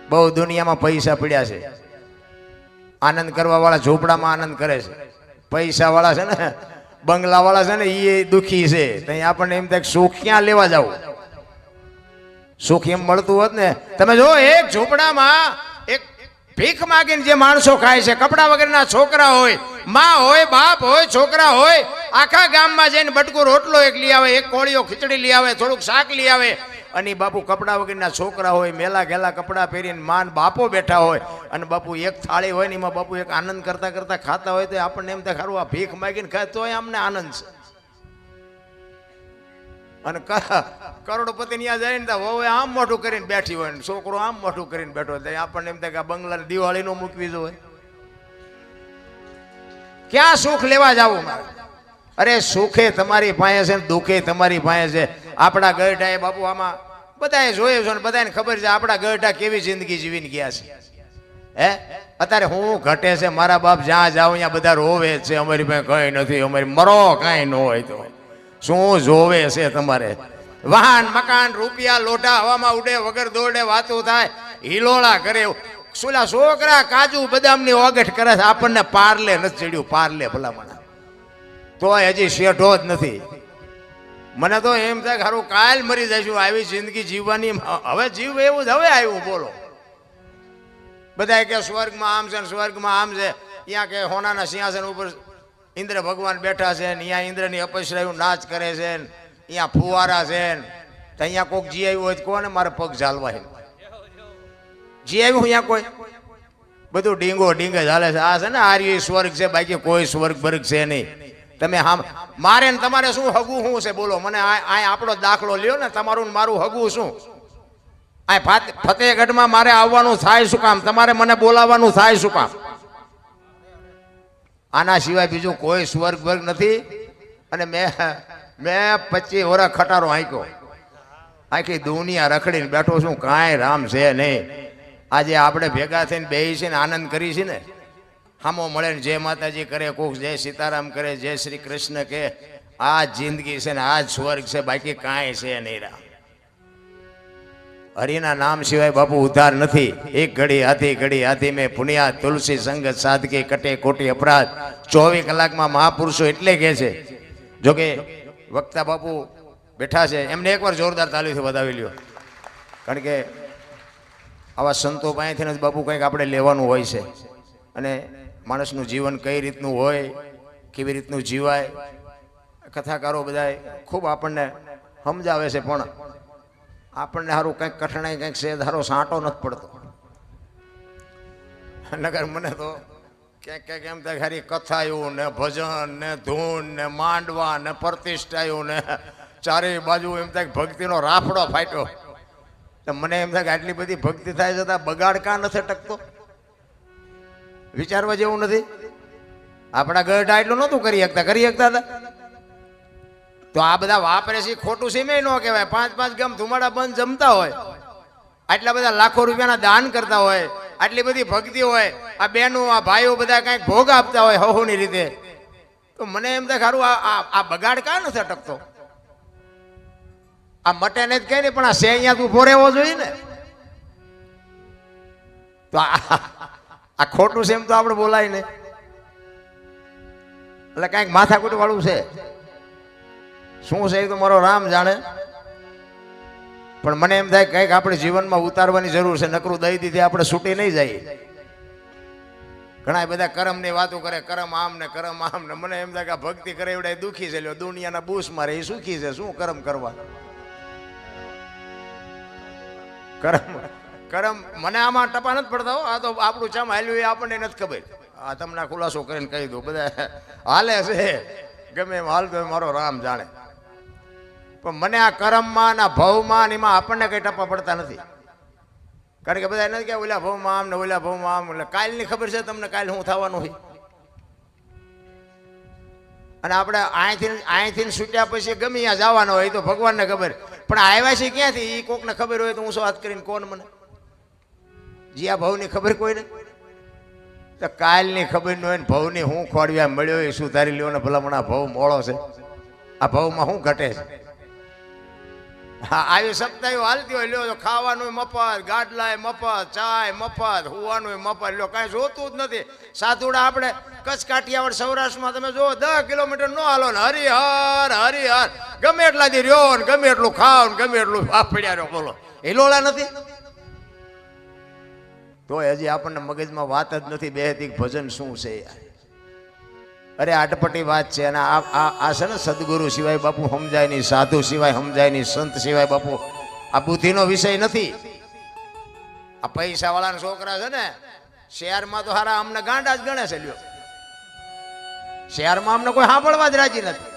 બહુ દુનિયામાં પૈસા પડ્યા છે, આનંદ કરવા વાળા ઝૂંપડામાં આનંદ કરે છે, પૈસા વાળા છે ને બંગલા વાળા છે ને એ દુખી છે. ત્યાં આપણને એમ થાય સુખ ક્યાં લેવા જાવ, સુખ એમ મળતું હોત ને. તમે જો એક ઝૂંપડામાં એક ભીખ માગીને જે માણસો ખાય છે, કપડા વગરના છોકરા હોય, માં હોય, બાપ હોય, છોકરા હોય, આખા ગામમાં જઈને બટકું રોટલો એક લઈ આવે, એક કોળીઓ ખીચડી લઈ આવે, થોડુંક શાક લઈ આવે, અને બાપુ કપડા વગરના છોકરા હોય, મેલા ગેલા કપડા પહેરીને માન બાપો બેઠા હોય, અને બાપુ એક થાળી હોય ને એમાં બાપુ એક આનંદ કરતા કરતા ખાતા હોય તો આપણને એમ થાય ખરું આ ભીખ માગીને ખાય તોય અમને આનંદ છે. અને કરોડપતિ ત્યાં જાય ને હવે આમ મોઢું કરીને બેઠી હોય ને છોકરો આમ મોઢું કરીને બેઠો હોય, આપણને એમ થાય કે આ બંગલા દિવાળી નો મૂકવી જોઈએ. ક્યાં સુખ લેવા જવું મારે? અરે સુખે તમારી પાસે છે ને દુઃખે તમારી પાસે છે. આપણા ગઢા એ બાપુ આમાં બધાએ જોયું છે ને બધાને ખબર છે આપણા ગઢા કેવી જિંદગી જીવીને ગયા છે. હે અત્યારે હું ઘટે છે, મારા બાપ જ્યાં જાવ ત્યાં બધા રોવે છે, અમારી પાસે કઈ નથી, અમારી મરો કઈ ન હોય તો શું જોવે છે તમારે? વાહન મકાન રૂપિયા લોઢા હવામાં ઉડે, વગર દોડે વાતું થાય, હિલોળા કરે. સુલા છોકરા કાજુ બદામની ઓગઠ કરે છે, આપણને પાર્લે નથી ચડ્યું, પાર્લે ભલામણા તોય હજી શેઠો જ નથી. મને તો એમ થાય ખરું કાલ મરી જઈશું, આવી જિંદગી જીવવાની હવે જીવ એવું જ હવે આવ્યું. બોલો બધા કે સ્વર્ગમાં આમ છે, સ્વર્ગમાં આમ છે, ત્યાં કે હોનાના સિંહાસન ઉપર ઇન્દ્ર ભગવાન બેઠા છે ને અહીંયા ઇન્દ્રની અપસરાયું નાચ કરે છે ને અહીંયા ફુવારા છે ને અહીંયા કોઈક જી આવ્યું હોય કોને મારે પગ ઝાલવા જી આવ્યું અહીંયા કોઈ બધું ડીંગો ડીંગે ચાલે છે. આ છે ને આર્ય સ્વર્ગ છે, બાકી કોઈ સ્વર્ગ બર્ગ છે નહીં. તમે હા મારે ને તમારે શું હગું શું છે બોલો? મને આ આપણો દાખલો લ્યો ને, તમારું મારું હગું શું? આ ફતેહગઢમાં મારે આવવાનું થાય શું કામ? તમારે મને બોલાવવાનું થાય શું કામ? આના સિવાય બીજું કોઈ સ્વર્ગ વર્ગ નથી. અને મેં 25 વર્ષ ખટારો હાંક્યો, આખી દુનિયા રખડીને બેઠો છું, કાંઈ રામ છે નહીં. આજે આપણે ભેગા થઈને બેસી છે ને આનંદ કરી છે ને, હામો મળે ને જય માતાજી કરે, કોક જય સીતારામ કરે, જય શ્રી કૃષ્ણ કે, આ જિંદગી છે ને આ જ સ્વર્ગ છે, બાકી કાંઈ છે નહીં. રામ હરિના નામ સિવાય બાપુ ઉદ્ધાર નથી. એક ઘડી હાથી મેં પુનિયા તુલસી સંગત સાધકે કટે કોટી અપરાધ. 24 કલાકમાં મહાપુરુષો એટલે કે છે. જોકે વક્તા બાપુ બેઠા છે, એમને એકવાર જોરદાર તાલીથી વધાવી લ્યો. કારણ કે આવા સંતો પાસેથી જ બાપુ કંઈક આપણે લેવાનું હોય છે. અને માણસનું જીવન કઈ રીતનું હોય, કેવી રીતનું જીવાય, કથાકારો બધા ખૂબ આપણને સમજાવે છે. પણ આપણને સારું કંઈક કઠણાઈ કંઈક છે ધારો સાંટો નથી પડતો. નગર મને તો ક્યાંક ક્યાંક એમ થાય ખાલી કથાયું ને ભજન ને ધૂન ને માંડવા ને પ્રતિષ્ઠાયું ને ચારે બાજુ એમ થાય ભક્તિનો રાફડો ફાટ્યો. તો મને એમ થાય કે આટલી બધી ભક્તિ થાય છતાં બગાડ કાં નથી ટકતો? વિચારવા જેવું નથી? આપણા ગઢા એટલું નહોતું કરી શકતા હતા. તો આ બધા વાપરે છે ખોટું છે મેં ન કહેવાય. 5 ગામ ધુમાડા બંધ જમતા હોય, આટલા બધા લાખો રૂપિયાના દાન કરતા હોય, આટલી બધી ભક્તિ હોય, આ બહેનો આ ભાઈઓ બધા કંઈક ભોગ આપતા હોય હહોની રીતે, તો મને એમ થાય ખરું આ બગાડ કાં નથી અટકતો? આ મટે ને જ કઈ નહીં, પણ આ સે અહીંયા તું ભોરેવો જોઈએ ને. તો આ ખોટું છે એમ તો આપણે બોલાય ને, એટલે કાંઈક માથાકૂટ વાળું છે. શું છે એ તો મારો રામ જાણે. પણ મને એમ થાય કંઈક આપણે જીવનમાં ઉતારવાની જરૂર છે, નકરું દઈ દીધી આપણે છૂટી નહીં જાય. ઘણા બધા કરમની વાતો કરે, કરમ આમ ને કરમ આમ ને. મને એમ થાય કે ભક્તિ કરે એવડે દુઃખી છે, લ્યો દુનિયાના બૂસ મારે એ સુખી છે, શું કરમ કરવા? કરમ મને આમાં ટપા નથી પડતા. આ તો આપણું ચામ હાલ્યું એ આપણને નથી ખબર. આ તમને ખુલાસો કરીને કહી દઉં, બધા હાલે છે ગમે એમ હાલતો મારો રામ જાણે. પણ મને આ કરમમાં ના ભવમાં એમાં આપણને કઈ ટપા પડતા નથી. કારણ કે બધા નથી કે ઓલા ભવમાં આમ ને ઓલા ભવમાં આમ. એટલે કાલની ખબર છે તમને, કાલ શું થવાનું હોય. અને આપણે અહીંથી છૂટ્યા પછી ગમે ત્યાં જવાનો હોય તો ભગવાનને ખબર. પણ આવ્યા છે ક્યાંથી એ કોકને ખબર હોય તો હું શું વાત કરીને કોણ મને? જ્યાં ભવની ખબર કોઈ નહીં. તો કાલની ખબર ન હોય ને ભવની હું ખોડવ્યા મળ્યો એ સુધારી લ્યો ને ભલામણ આ ભવ મોળો છે, આ ભવમાં શું ઘટે છે? હા, આવી સપ્તાહ હાલતી હોય, લ્યો ખાવાનું મફત, ગાડલાય મફત, ચાય મફત, હુવાનું મફત, લ્યો કાંઈ જોતું જ નથી. સાતુડા આપણે કચ્છ કાઠિયાવાડ સૌરાષ્ટ્રમાં તમે જુઓ 10 કિલોમીટર નો હાલો ને હરિહર હરિહર ગમે એટલા દી રહ્યો ને ગમે એટલું ખાવ ને ગમે એટલું વાપડ્યા રહ્યો. બોલો હિલોળા નથી તો હજી આપણને મગજમાં વાત જ નથી બેહતી ભજન શું છે યાર. અરે આટપટી વાત છે. અને આ છે ને સદગુરુ સિવાય બાપુ સમજાય નહીં, સાધુ સિવાય સમજાય નહીં, સંત સિવાય બાપુ આ બુદ્ધિનો વિષય નથી. આ પૈસા વાળાના છોકરા છે ને શહેરમાં તો હારા અમને ગાંડા જ ગણે છે. લ્યો શહેરમાં અમને કોઈ સાંભળવા જ રાજી નથી.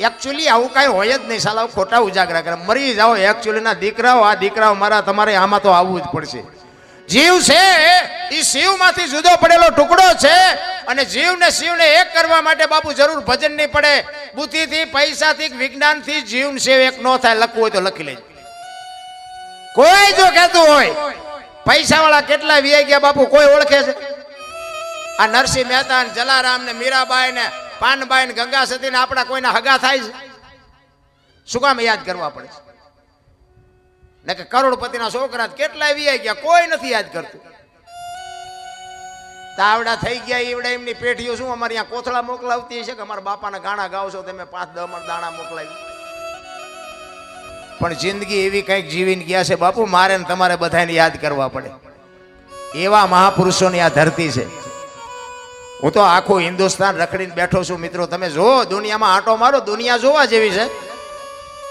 એકચ્યુઅલી આવું કાંઈ હોય જ નહીં. સાલા ખોટા ઉજાગરા કરે મરી જાઓ. એકચ્યુઅલી ના દીકરાઓ, આ દીકરાઓ મારા તમારે આમાં તો આવવું જ પડશે. જીવ છે એ શિવમાંથી જુદો પડેલો ટુકડો છે અને જીવને શિવને એક કરવા માટે બાપુ જરૂર ભજન નહીં પડે. બુદ્ધિથી, પૈસાથી, વિજ્ઞાનથી જીવ શિવ એક નો થાય. લખવું હોય તો લખી લેજો. કોઈ જો કહેતું હોય પૈસા વાળા કેટલા વીઆઈ ગયા બાપુ કોઈ ઓળખે છે? આ નરસિંહ મહેતા ને જલારામ ને મીરાબાઈ ને પાનબાઈ ને ગંગા સતી ને આપણા કોઈના હગા થાય છે? શું કામ યાદ કરવા પડે છે? ને કે કરોડપતિના છોકરા કેટલા વીઆઈ ગયા કોઈ નથી યાદ કરતું. તાવડા થઈ ગયા ઈવડે એમની પેઢીઓ શું અમારે અહીંયા કોથળા મોકલાવતી છે કે અમારા બાપાના ગાણા ગાવશો તમે 5-10 મણ દાણા મોકલાવી. પણ જિંદગી એવી કંઈક જીવીને ગયા છે બાપુ મારે ને તમારે બધાને યાદ કરવા પડે. એવા મહાપુરુષોની આ ધરતી છે. હું તો આખું હિન્દુસ્તાન રખડીને બેઠો છું મિત્રો. તમે જો દુનિયામાં આંટો મારો, દુનિયા જોવા જેવી છે,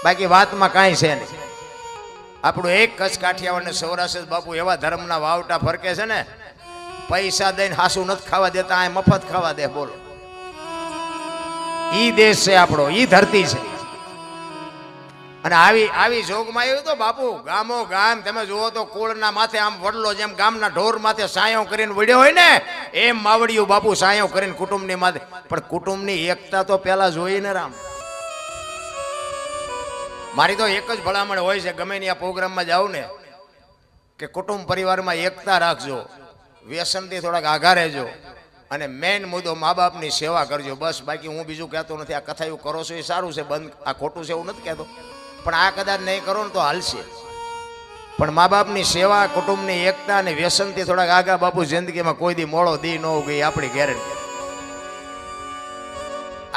બાકી વાતમાં કાંઈ છે નહીં. આપણું એક કચ્છ કાઠિયાવાડ ને સૌરાષ્ટ્ર બાપુ એવા ધર્મના વાવટા ફરકે છે ને પૈસા દઈને હાસું નથી ખાવા દેતા, આ મફત ખાવા દે. બોલો ઈ દેશ છે આપણો, ઈ ધરતી છે. અને આવી જોગમાં આવ્યું તો બાપુ ગામો ગામ તમે જુઓ તો કુળના માથે આમ વડલો જેમ ગામના ઢોર માથે સાયો કરીને વડ્યો હોય ને એમ માવડિયું બાપુ સાયો કરીને કુટુંબની માથે. પણ કુટુંબની એકતા તો પેલા જોઈને રામ. મારી તો એક જ ભલામણ હોય છે ગમે ત્યાં પ્રોગ્રામમાં જાઉં ને કે કુટુંબ પરિવારમાં એકતા રાખજો, વ્યસનથી થોડાક આઘા રહેજો અને મેઇન મુદ્દો મા બાપની સેવા કરજો. બસ બાકી હું બીજું કહેતો નથી. આ કથા એવું કરો છો એ સારું છે, બંધ આ ખોટું છે એવું નથી કહેતો, પણ આ કદાચ નહીં કરો ને તો હાલશે. પણ મા બાપની સેવા, કુટુંબની એકતા અને વ્યસનથી થોડાક આગા બાપુ જિંદગીમાં કોઈ દી મોડો દી ન ગઈ આપણી ગેરંટી.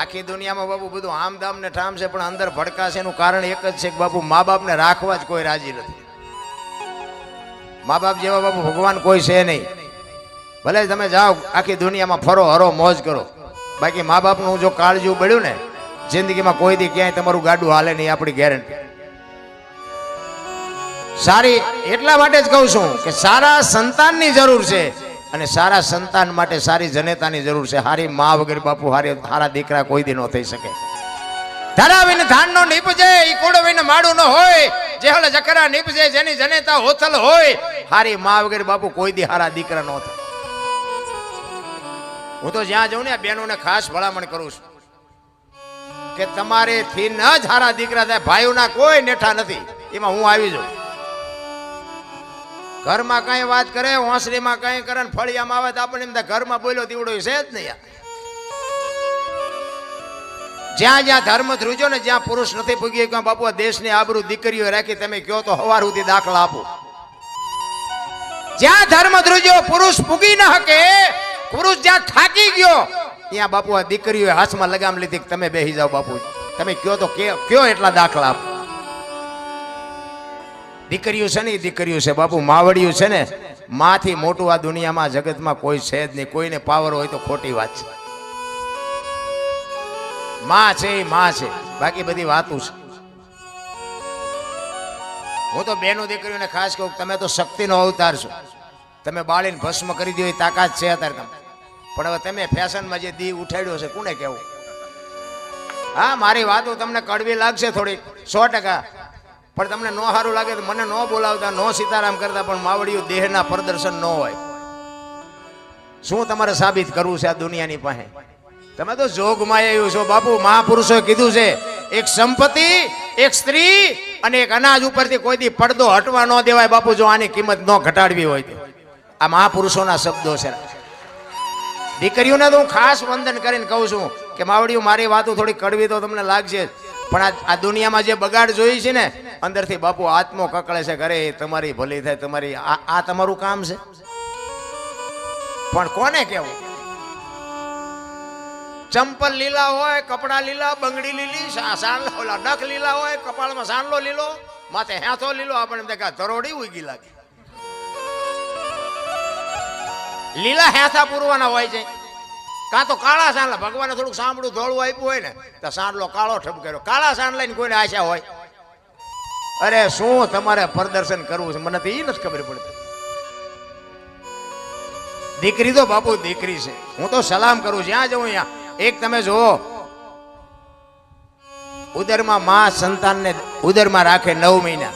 આખી દુનિયામાં બાપુ બધું આમદામ ને ઠામ છે પણ અંદર ભડકાશે. એનું કારણ એક જ છે કે બાપુ મા બાપને રાખવા જ કોઈ રાજી નથી. મા બાપ જેવા બાપુ ભગવાન કોઈ છે નહીં. ભલે તમે જાઓ આખી દુનિયામાં ફરો હરો મોજ કરો, બાકી મા બાપનું જો કાળજું બળ્યું ને જિંદગીમાં કોઈ દી ક્યાંય તમારું ગાડું હાલે નહીં આપણી ગેરંટી. સારી એટલા માટે જ કહું છું કે સારા સંતાનની જરૂર છે અને સારા સંતાન માટે સારી જનેતાની જરૂર છે. હારી મા વગર બાપુ હારા દીકરા કોઈ દી ન થઈ શકે. ધરાવીને ધાનનો નીપજે ઈ કુડવીને માડું ન હોય, જેહળ જકરા નીપજે જેની જનેતા હોથલ હોય. હારી મા વગર બાપુ કોઈ દી હારા દીકરા ન થાય. હું તો જ્યાં જાઉં ને આ બહેનોને ખાસ ભલામણ કરું છું કે તમારે થી ન જ હારા દીકરા થાય. ભાઈઓના કોઈ નેઠા નથી, એમાં હું આવી જાઉં. ઘરમાં કઈ વાત કરે, હોંસરીમાં કઈ કરે, ફળિયામાં આવે તો આપણને એમ થાય ઘરમાં બોલ્યો દીવડો છે જ નહીં. જ્યાં જ્યાં ધર્મ ધ્રુજો ને જ્યાં પુરુષ નથી પૂગ્યો ત્યાં બાપુ આ દેશની આબરૂ દીકરીઓ રાખી. તમે કયો તો હવાર સુધી દાખલા આપો. જ્યાં ધર્મ ધ્રુજો પુરુષ પૂગી ન શકે, પુરુષ જ્યાં થાકી ગયો ત્યાં બાપુ આ દીકરીઓ હાથમાં લગામ લીધી કે તમે બેસી જાઓ બાપુ. તમે કયો તો કયો એટલા દાખલા આપો. દીકરીઓ છે ને એ દીકરીઓ છે બાપુ. માવડિયું છે ને માથી મોટું આ દુનિયામાં જગતમાં કોઈ છે જ નહીં. કોઈને પાવર હોય તો ખોટી વાત છે. માં છે એ માં છે, બાકી બધી વાતું છે. હું તો બેનો દીકરીઓને ખાસ કહું તમે તો શક્તિનો અવતાર છો. તમે બાળીને ભસ્મ કરી દો એ તાકાત છે અત્યારે તમે. પણ હવે તમે ફેશનમાં જે દી ઉઠાડ્યો છે કોને કહેવું? હા મારી વાતો તમને કડવી લાગશે થોડી 100%, પણ તમને નો સારું લાગે તો મને નો બોલાવતા, નો સીતારામ કરતા, પણ માવડિયું દેહના પ્રદર્શન ન હોય. શું તમારે સાબિત કરવું છે આ દુનિયાની પાસે? તમે તો જોગમાં આવ્યું છો બાપુ. મહાપુરુષોએ કીધું છે એક સંપત્તિ, એક સ્ત્રી અને એક અનાજ ઉપરથી કોઈ દી પડદો હટવા ન દેવાય બાપુ. જો આની કિંમત ન ઘટાડવી હોય તો આ મહાપુરુષોના શબ્દો છે. દીકરીઓને તો હું ખાસ વંદન કરીને કહું છું કે માવડિયું મારી વાતો થોડી કડવી તો તમને લાગશે, પણ આ દુનિયામાં જે બગાડ જોઈ છે ને અંદરથી બાપુ આત્મો કકળે છે, ઘરે તમારી ભલી થાય, તમારી આ તમારું કામ છે. પણ કોને કેવું? ચંપલ લીલા હોય, કપડા લીલા, બંગડી લીલી, સાંડલા ઓલા નખ લીલા હોય, કપાળમાં સાંડલો લીલો, માથે હેથો લીલો, આપણે દેખા ધરોડી ઉગી લાગે. લીલા હેથા પૂરવાના હોય છે, કાં તો કાળા સાંડલા. ભગવાને થોડુંક સાંભળું ધોળું આપ્યું હોય ને તો સાંડલો કાળો ઠપકેરો. કાળા સાંડલા ની કોઈને આશા હોય? અરે શું તમારે પ્રદર્શન કરવું છે મને તો એ નથી ખબર પડતી. દીકરી તો બાપુ દીકરી છે. હું તો સલામ કરું જ્યાં જઉં ત્યાં. એક તમે જુઓ, ઉદરમાં માં સંતાનને ઉદરમાં રાખે 9 મહિના,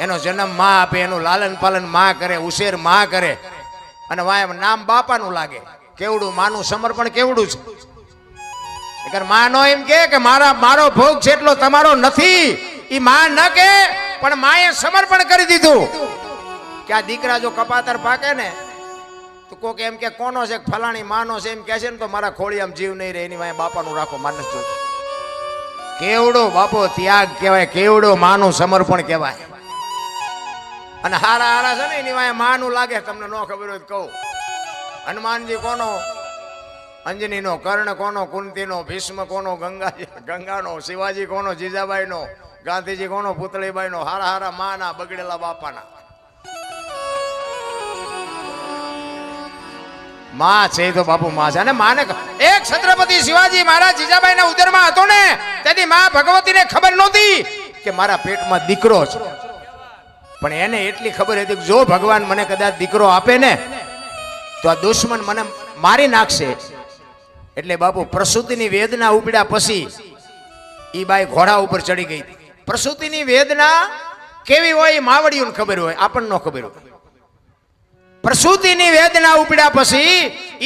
એનો જન્મ માં આપે, એનું લાલન પાલન માં કરે, ઉછેર માં કરે, અને વાય નામ બાપાનું લાગે. કેવડું માનું સમર્પણ કેવડું છે. માનો એમ કે મારો ભોગ છે એટલો તમારો નથી, એ માં ન કે, પણ માએ સમર્પણ કરી દીધું. કે આ દીકરા જો કપાતર પાકે ને તો કોક એમ કે કોનો છે, ફલાણી માનો છે એમ કે છે ને, તો મારા ખોળી આમ જીવ નહીં રહે, એની વાય બાપાનું રાખો. માનસ જો કેવડો બાપો ત્યાગ કહેવાય, કેવડો માનું સમર્પણ કહેવાય. અને હારા હારા છે ને એની વાય માનું લાગે. તમને ન ખબર હોય તો કહું, હનુમાનજી કોનો? અંજનીનો. કર્ણ કોનો? કુંતીનો. ભીષ્મ કોનો? ગંગાનો. શિવાજી કોનો? જીજાબાઈનો. ગાંધીજી કોનો? પુતળીબાઈનો. હારા હારા માના, બગડેલા બાપાના. માં છે તો બાપુ માં છે. અને માને એક છત્રપતિ શિવાજી મહારાજ જીજાબાઈના ઉદરમાં હતો ને, તેથી માં ભગવતીને ખબર નહોતી કે મારા પેટમાં દીકરો છે. પણ એને એટલી ખબર હતી કે જો ભગવાન મને કદાચ દીકરો આપે ને તો આ દુશ્મન મને મારી નાખશે. એટલે બાપુ પ્રસૂતિની વેદના ઉપડ્યા પછી ઈ બાઈ ઘોડા ઉપર ચડી ગઈ. પ્રસૂતિની વેદના કેવી હોય એ માવડીઓને ખબર હોય, આપણને ન ખબર હોય. પ્રસૂતિની વેદના ઉપડ્યા પછી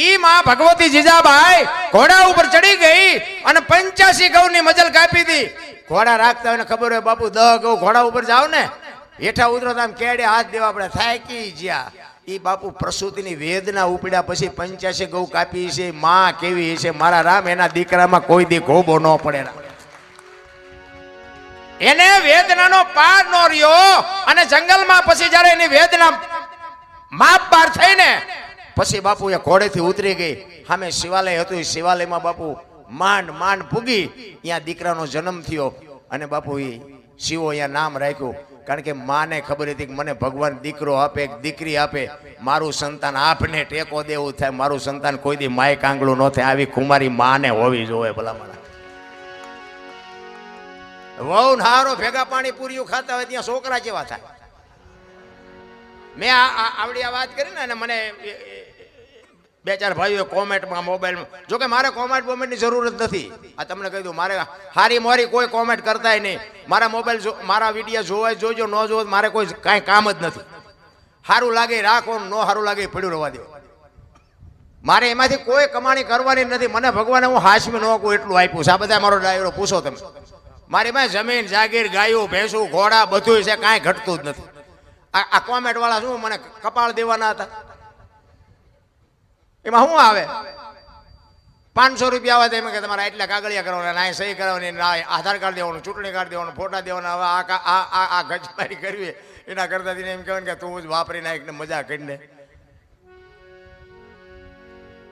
ઈ માં ભગવતી જીજાબાઈ ઘોડા ઉપર ચડી ગઈ અને 85 ગૌની મજલ કાપી હતી. ઘોડા રાખતા હોય ને ખબર હોય બાપુ 10 ગૌ ઘોડા ઉપર જાવ ને, હેઠા ઉતરો તો આમ કેડે હાથ દેવા પડે, થાકી જ્યા. ઈ બાપુ પ્રસૂતિની વેદના ઉપડ્યા પછી 85 ગૌ કાપી છે. માં કેવી છે મારા રામ, એના દીકરામાં કોઈ દી ગોબો ન પડે. એને વેદનાનો પાર ન રહ્યો. અને જંગલમાં પછી જયારે એની વેદના માપ પાર થઈને પછી બાપુ એ ઘોડેથી ઉતરી ગઈ. સામે શિવાલય હતું, શિવાલયમાં બાપુ માંડ માંડ પૂગી, ત્યાં દીકરાનો જન્મ થયો. અને બાપુ એ શિવો અહીંયા નામ રાખ્યું, કારણ કે માને ખબર હતી કે મને ભગવાન દીકરો આપે, દીકરી આપે, મારું સંતાન આપને ટેકો દેવું થાય, મારું સંતાન કોઈ દી માય કાંગળું ન થાય, આવી કુમારી માને હોવી જોવે. ભલા મારા વહુ હારો ભેગા પાણી પૂરીઓ ખાતા હોય ત્યાં છોકરા જેવા થાય. મેં આવડી આ વાત કરી ને, અને મને 2-4 ભાઈઓ કોમેન્ટમાં મોબાઈલમાં, જોકે મારે કોમેન્ટની જરૂર જ નથી. આ તમને કહી દઉં, મારે હારી મોરી કોઈ કોમેન્ટ કરતાય નહીં. મારા મોબાઈલ મારા વિડીયો જોવાય જોજો, ન જોવો મારે કોઈ કાંઈ કામ જ નથી. સારું લાગે રાખો, ન સારું લાગે પડ્યું રહેવા દો. મારે એમાંથી કોઈ કમાણી કરવાની નથી. મને ભગવાને હું હાશમી ન કહું એટલું આપ્યું છે. આ બધા મારો ડાયરો પૂછો તમે. મારી પાસે જમીન જાગીર, ગાયો ભેંસું, ઘોડા બધું છે, કાંઈ ઘટતું જ નથી. આ કોમેન્ટ વાળા શું મને કપાળ દેવાના હતા? એમાં શું આવે? 500 રૂપિયા આવે તો એમ કે તમારે એટલા કાગળિયા કરવાના, ના સહી કરવાની, ના આધાર કાર્ડ દેવાનું, ચૂંટણી કાર્ડ દેવાનું, ફોટા દેવાના. હવે આ ગજમારી કરવી એના કરતા એમ કહેવાય કે તું જ વાપરી નાખ ને મજા કરીને.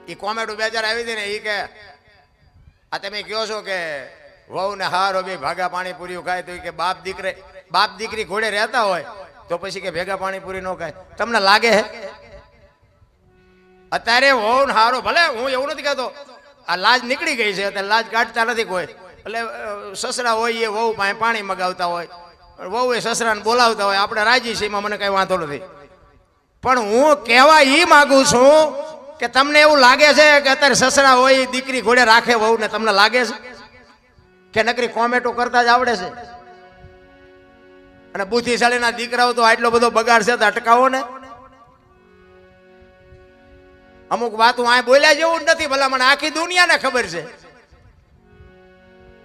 એ કોમેન્ટ 2-4 આવી હતી ને, એ કે આ તમે કહો છો કે વહુ ને હારો બે ભાગા પાણીપુરી ખાય, તો કે બાપ દીકરી ઘોડે રહેતા હોય તો પછી કે ભેગા પાણીપુરી ન ખાય. તમને લાગે હે અત્યારે વહુ હારો? ભલે હું એવું નથી કહેતો, આ લાજ નીકળી ગઈ છે, અત્યારે લાજ કાઢતા નથી કોઈ. એટલે સસરા હોય એ વહુ પાસે પાણી મગાવતા હોય, વહુ એ સસરાને બોલાવતા હોય, આપણે રાજી છે, એમાં મને કઈ વાંધો નથી. પણ હું કહેવા એ માગું છું કે તમને એવું લાગે છે કે અત્યારે સસરા હોય દીકરી ઘોડે રાખે વહુ ને? તમને લાગે છે કે નકરી કોમેન્ટો કરતા જ આવડે છે? અને બુદ્ધિશાળીના દીકરાઓ તો આટલો બધો બગાડ છે તો અટકાવો ને. અમુક વાતો આ બોલ્યા જેવું જ નથી. ભલા મને આખી દુનિયાને ખબર છે.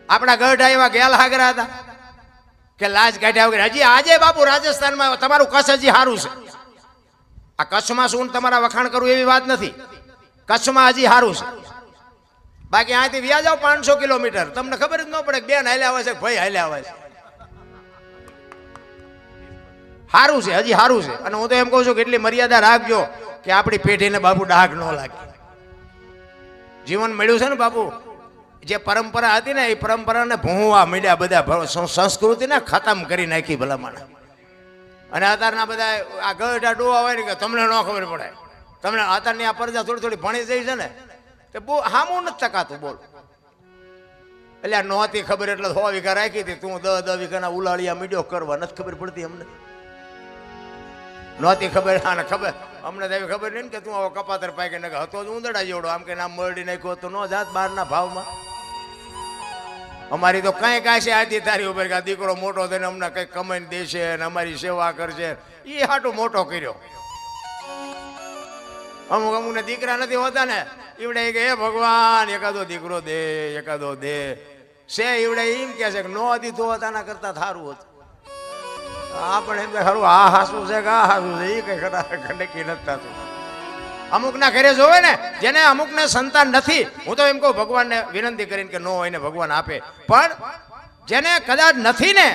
આપણા ગઢા એવા ગેલ હાગરા હતા કે લાજ કાઢ્યા વગર. હજી આજે બાપુ રાજસ્થાનમાં તમારું કચ્છ હજી સારું છે. આ કચ્છમાં શું તમારા વખાણ કરવું એવી વાત નથી. કચ્છમાં હજી સારું છે. બાકી અહીંથી વ્યા જાવ 500 કિલોમીટર, તમને ખબર જ ન પડે બેન હાલ્યા આવે છે, ભાઈ હાલ્યા આવે છે. સારું છે, હજી સારું છે. અને હું તો એમ કહું છું કે એટલી મર્યાદા રાખજો કે આપણી પેઢીને બાપુ ડાઘ ન લાગે. જીવન મળ્યું છે ને બાપુ, જે પરંપરા હતી ને એ પરંપરાને ભૂંવા મળ્યા બધા, સંસ્કૃતિને ખતમ કરી નાખી ભલામણ. અને અત્યારના બધા આ ગઢા ડોવા હોય ને કે તમને ન ખબર પડે, તમને અત્યારની આ પરજા થોડી થોડી ભણી જાય છે ને તે બહુ હામું નથી તકાતું. બોલ એટલે આ નહોતી ખબર એટલે 100 વીઘા રાખી હતી, તું 10 વીઘાના ઉલાળિયા મીડિયો કરવા નથી ખબર પડતી અમને. નહોતી ખબર, આને ખબર અમને તો એવી ખબર નહીં ને કે તું આવો કપાતર પાકે ને હતો જ ઉંદડા જેવડો, આમ કે નામ મરડી નાખ્યો તો ન જાત બહારના ભાવમાં. અમારી તો કઈ કાશે આતી તારી ઉપર કે આ દીકરો મોટો થઈને અમને કંઈક કમાઈને દેશે અને અમારી સેવા કરશે, એ હાટું મોટો કર્યો. અમુક અમુકને દીકરા નથી હોતા ને, ઈવડે કે હે ભગવાન એકાદો દીકરો દે, એકાદો દે છે. ઈવડે એમ કે છે કે નો દીધો હોતાના કરતા સારું હતું. આપણે એમ કે ખરું આ હાસું છે કે આ હાસું છે, એ કઈ ખંડકી નથી થતું. અમુકના ઘરે જોવે ને, જેને અમુકને સંતાન નથી, હું તો એમ કહું ભગવાનને વિનંતી કરીને કે નો હોય ને ભગવાન આપે, પણ જેને કદાચ નથી ને,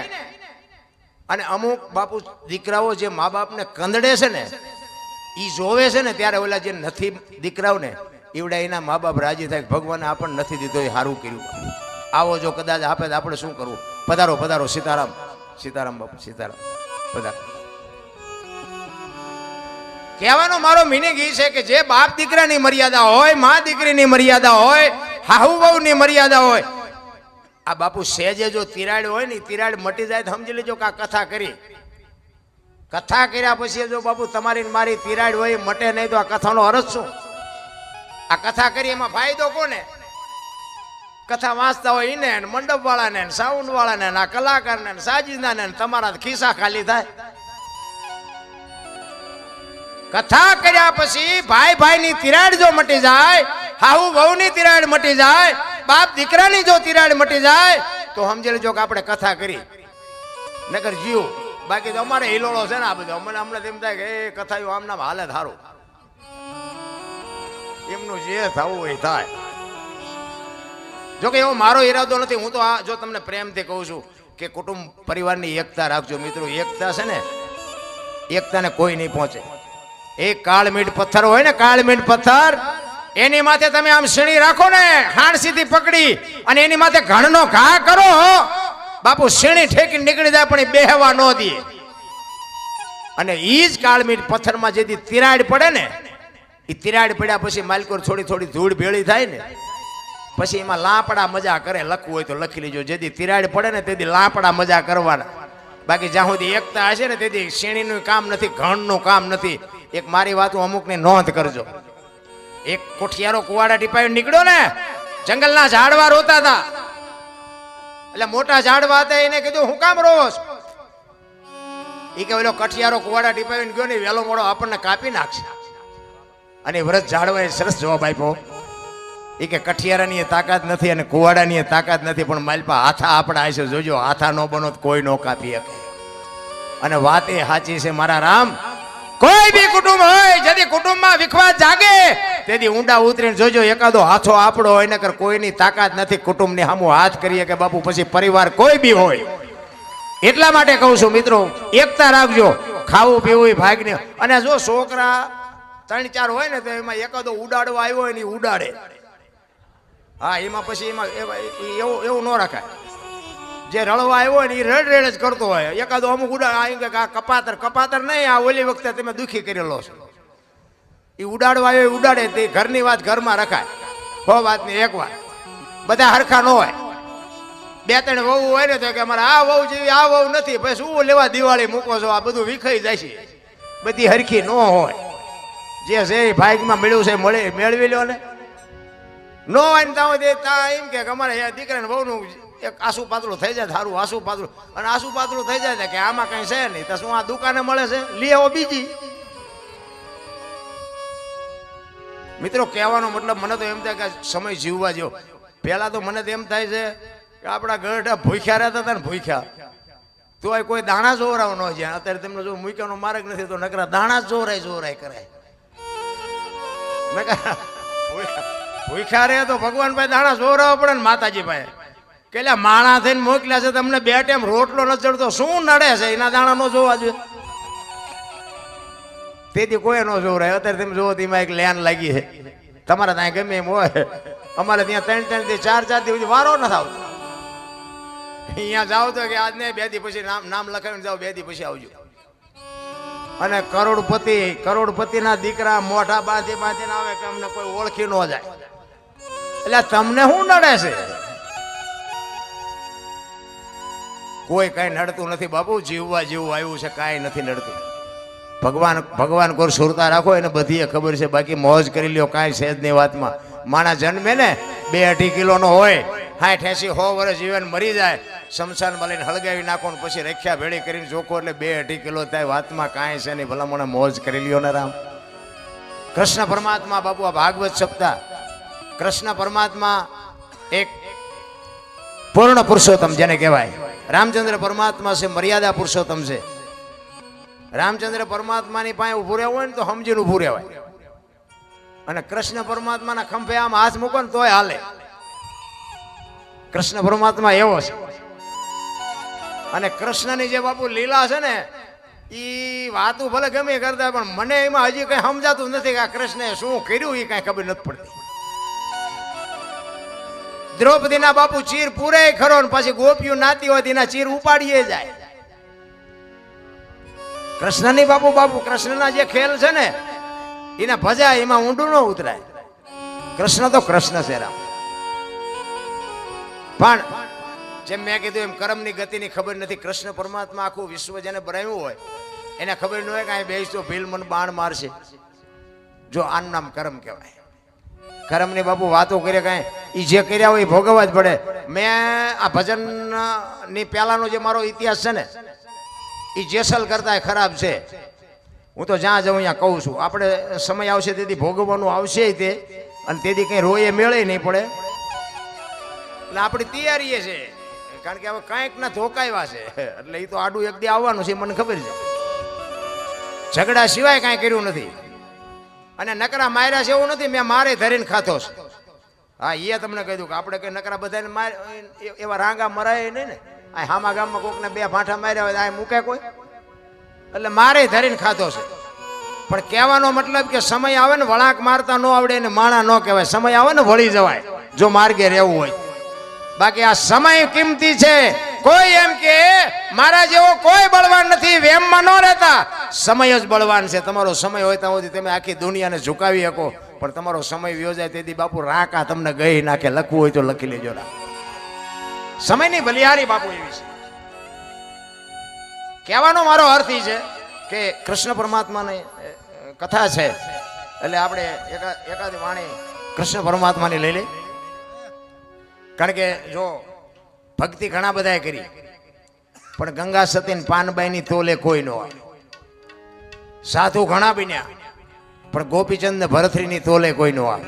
અને અમુક બાપુ દીકરાઓ જે મા બાપને કંદડે છે ને એ જોવે છે ને, ત્યારે ઓલા જે નથી દીકરાઓ ને એવડા એના મા બાપ રાજી થાય ભગવાને આપણને નથી દીધો એ સારું કર્યું. આવો જો કદાચ આપે તો આપણે શું કરવું? પધારો પધારો, સીતારામ સીતારામ બાપુ સીતારામ, પધારો. કહેવાનો મારો મિનિંગ એ છે કે જે બાપ દીકરાની મર્યાદા હોય, મા દીકરીની મર્યાદા હોય, હાહુ વહુની મર્યાદા હોય, આ બાપુ સહેજે જો તિરાડ હોય ને, તિરાડ મટી જાય તો સમજી લેજો કે આ કથા કરી. કથા કર્યા પછી જો બાપુ તમારી મારી તિરાડ હોય મટે નહીં તો આ કથાનો અર્થ શું? આ કથા કરી એમાં ફાયદો કોને? કથા વાંચતા હોય એને, મંડપ વાળાને, સાઉન્ડ વાળાને, આ કલાકારને, સાજીદાને, તમારા ખિસ્સા ખાલી થાય. કથા કર્યા પછી ભાઈ ભાઈની તિરાડ જો મટી જાય, હાહુ વહુની તિરાડ મટી જાય, બાપ દીકરાની જો તિરાડ મટી જાય તો સમજી લેજો કે આપણે કથા કરી. નકર જીવ બાકી તો અમારે હિલોળો છે ને આ બધો. અમને હમણાં એમ થાય કે એ કથા આમ નામ હાલે સારું, એમનું જે થવું હોય થાય. જોકે એવો મારો ઈરાદો નથી. હું તો આ જો તમને પ્રેમથી કહું છું કે કુટુંબ પરિવારની એકતા રાખજો મિત્રો. એકતા છે ને, એકતાને કોઈ નહીં પહોંચે. એક કાળમીટ પથ્થર હોય ને, કાળમીટ પથ્થર, એની માથે તમે આમ સીણી રાખો ને હાણસીથી પકડી અને એની માથે ઘણનો ઘા કરો, બાપુ સીણી ઠેકી નીકળી જાય પણ એ બેહવા ન દે. અને ઈ જ કાળમીટ પથ્થરમાં જેથી તિરાડ પડે ને, એ તિરાડ પડ્યા પછી માલકોર થોડી થોડી ધૂળ ભેળી થાય ને, પછી એમાં લાપડા મજા કરે. લખવું હોય તો લખી લેજો. જેથી તિરાડ પડે ને તેથી લાપડા મજા કરવાના. બાકી જ્યાં સુધી એકતા હશે ને તેથી શેણીનું કામ નથી, ઘણનું કામ નથી. એક મારી વાત અમુકની નોંધ કરજો. એક કોઠિયારો કુવાડા ટીપાઈ નીકળ્યો ને, જંગલના ઝાડવા રોતા હતા. એટલે મોટા ઝાડવા હતા, એને કીધું હું કામ રોસ? એ કે ઓલો કઠિયારો કુવાડા ટીપાઈ ગયો ને, વેલો મોડો આપણને કાપી નાખશે. અને વ્રત ઝાડવાએ સરસ જવાબ આપ્યો. એ કે કઠિયારાની તાકાત નથી અને કુવાડાની તાકાત નથી, પણ માલપા હાથા આપણા હશે. જોજો હાથા નો બનો તો કોઈ નો કાપી શકે. અને વાત એ સાચી છે મારા રામ. કોઈ બી કુટુંબ હોય, જેથી કુટુંબમાં વિખવાદ જાગે તેથી ઊંડા ઉતરીને જોજો એકાદો હાથો આપણો હોય, નકર કોઈની તાકાત નથી કુટુંબની સામું હાથ કરીએ કે બાપુ પછી પરિવાર કોઈ બી હોય. એટલા માટે કહું છું મિત્રો, એકતા રાખજો. ખાવું પીવું ભાગને. અને જો છોકરા 3-4 હોય ને તો એમાં એકાદો ઉડાડવા આવ્યો હોય ને ઉડાડે. હા, એમાં પછી એમાં એવું ન રખાય. જે રળવા આવ્યો હોય ને એ રેડ રેડ જ કરતો હોય. એકાદો અમુક ઉડાડ આ કપાતર નહીં, આ ઓલી વખતે તમે દુખી કરેલો છો. એ ઉડાડવા આવ્યો ઉડાડે. તે ઘરની વાત ઘરમાં રખાય. 100 વાતની એક વાત. બધા હરખા ન હોય. 2-3 વહુ હોય ને તો કે અમારે આ વહુ જેવી આ વહુ નથી, પછી શું લેવા દિવાળી મૂકો છો? આ બધું વિખાઈ જાય છે. બધી હરખી ન હોય. જે છે એ ભાગમાં મળ્યું છે મેળવી લો ને. નો હોય ને ત્યાં એમ કે અમારે દીકરાને વહુનું એક આસુ પાતળું થઈ જાય, સારું આસુ પાતળું. અને આસુ પાતળું થઈ જાય કે આમાં કઈ છે નહીં તો શું આ દુકાને મળે છે, લઈ આવો બીજી. મિત્રો કહેવાનો મતલબ મને તો એમ થાય કે સમય જીવવા જેવો. પહેલા તો મને તો એમ થાય છે કે આપણા ગઢા ભૂખ્યા રહેતા હતા ને, ભૂખ્યા તો કોઈ દાણા જોવરાવ ન જાય. અત્યારે તમને જો મૂક્યાનો માર્ગ નથી તો નકરા દાણા જોરાય કરાય. ભૂખ્યા રહે તો ભગવાન ભાઈ દાણા જોવરાવા પડે ને માતાજી ભાઈ. કે માણા થઈને મોકલ્યા છે તમને 2 ટાઈમ રોટલો ન ચડતો, શું નડે છે? એના દાણા નો જોવા જોઈએ. તેથી કોઈ ન જોવરાય. અત્યારે તમે જોવો તેમાં એક લેન લાગી છે, તમારે ત્યાં ગમે એમ હોય, અમારે ત્યાં 3 થી 4 દિવસ વારો નથી આવતો. અહીંયા જાવ તો કે આજ ને 2 દી પછી નામ લખાવીને જાઓ, 2 દી પછી આવજો. અને કરોડપતિના દીકરા મોઢા બાંધીને આવે કે અમને કોઈ ઓળખી ન જાય. એટલે તમને શું નડે છે? કોઈ કઈ નડતું નથી બાપુ, જીવવા જેવું આવ્યું છે, કાંઈ નથી નડતું. ભગવાન કોર સુરતા રાખો એને બધી ખબર છે. બાકી મોજ કરી લ્યો, કાંઈ છે જ નહીં વાતમાં. માણા જન્મે ને 2-2.5 કિલોનો હોય, 60-80-100 વર્ષ જીવન મરી જાય, શમશાનમાં લઈને હળગાવી નાખો ને પછી રખ્યા ભેળી કરીને જોખો એટલે 2-2.5 કિલો થાય. વાતમાં કાંઈ છે નહીં, ભલા મને મોજ કરી લ્યો ને રામ. કૃષ્ણ પરમાત્મા બાપુ આ ભાગવત સપ્તાહ, કૃષ્ણ પરમાત્મા એક પૂર્ણ પુરુષોત્તમ જેને કહેવાય. રામચંદ્ર પરમાત્મા છે મર્યાદા પુરુષોત્તમ છે. રામચંદ્ર પરમાત્માની પાસે ઉભું રહેવું હોય ને તો સમજીને ઉભું રહેવાય. અને કૃષ્ણ પરમાત્માના ખંભે આમ હાથ મૂકો ને તોય હાલે. કૃષ્ણ પરમાત્મા એવો છે. અને કૃષ્ણની જે બાપુ લીલા છે ને, એ વાતું ભલે ગમે કરતા, પણ મને એમાં હજી કઈ સમજાતું નથી કે આ કૃષ્ણે શું કર્યું, એ કઈ ખબર નથી પડતી. દ્રૌપદીના બાપુ ચીર પૂરે ખરો ને પછી ગોપીઓ નાતી હોય તેના ચીર ઉપાડીએ જાય. કૃષ્ણની બાપુ કૃષ્ણના જે ખેલ છે ને એને ભજાય, એમાં ઊંડું ન ઉતરાય. કૃષ્ણ તો કૃષ્ણ છે રામ. પણ જેમ મેં કીધું એમ કર્મની ગતિની ખબર નથી. કૃષ્ણ પરમાત્મા આખું વિશ્વ જેને બનાવ્યું હોય એને ખબર ન હોય કે અહીં બેસતો ભીલ મને બાણ મારશે. જો આનું નામ કર્મ કહેવાય. કર્મની બાપુ વાતો કરે કાંઈ, એ જે કર્યા હોય એ ભોગવવા જ પડે. મેં આ ભજનની પહેલાનો જે મારો ઇતિહાસ છે ને, એ જેસલ કરતા ખરાબ છે. હું તો જ્યાં જાઉં ત્યાં કહું છું, આપણે સમય આવશે તેથી ભોગવવાનું આવશે તે, અને તેથી કંઈ રોયે મેળે નહીં પડે. એટલે આપણી તૈયારી છે, કારણ કે હવે કાંઈક ના ધોકાવ્યા છે, એટલે એ તો આડું એક દી આવવાનું છે, મને ખબર છે. ઝઘડા સિવાય કાંઈ કર્યું નથી. અને નકરા માર્યા છે એવું નથી, મેં મારે ધરીને ખાતો છે. હા, એ તમને કહી દઉં કે આપણે કઈ નકરા બધાને માર એવા રાંગા મરાય નહીં ને. આ હામા ગામમાં કોકને 2 ભાંઠા માર્યા હોય આ મૂકે કોઈ? એટલે મારે ધરીને ખાતો છે. પણ કહેવાનો મતલબ કે સમય આવે ને વળાંક મારતા ન આવડે ને માણા ન કહેવાય. સમય આવે ને વળી જવાય જો માર્ગે રહેવું હોય. બાકી આ સમય કિંમતી છે. કોઈ એમ કે મારા જેવો કોઈ બળવાન નથી, વેમમાં ન રહેતા. સમય જ બળવાન છે. તમારો સમય હોય ત્યાં સુધી તમે આખી દુનિયાને ઝુકાવી શકો, પણ તમારો સમય વ્યોજાય તેથી બાપુ રાકા તમને ગઈ નાખે. લખવું હોય તો લખી લેજો. સમયની બલિહારી બાપુ એવી છે. કહેવાનો મારો અર્થ એ છે કે કૃષ્ણ પરમાત્માની કથા છે, એટલે આપણે એકાદી વાણી કૃષ્ણ પરમાત્માની લઈ લઈ. કારણ કે જો ભક્તિ ઘણા બધાએ કરી, પણ ગંગા સતી પાનબાઈની તોલે કોઈ ન આવે. સાધુ ઘણા બન્યા, પણ ગોપીચંદ ને ભરથરીની તોલે કોઈ ન આવે.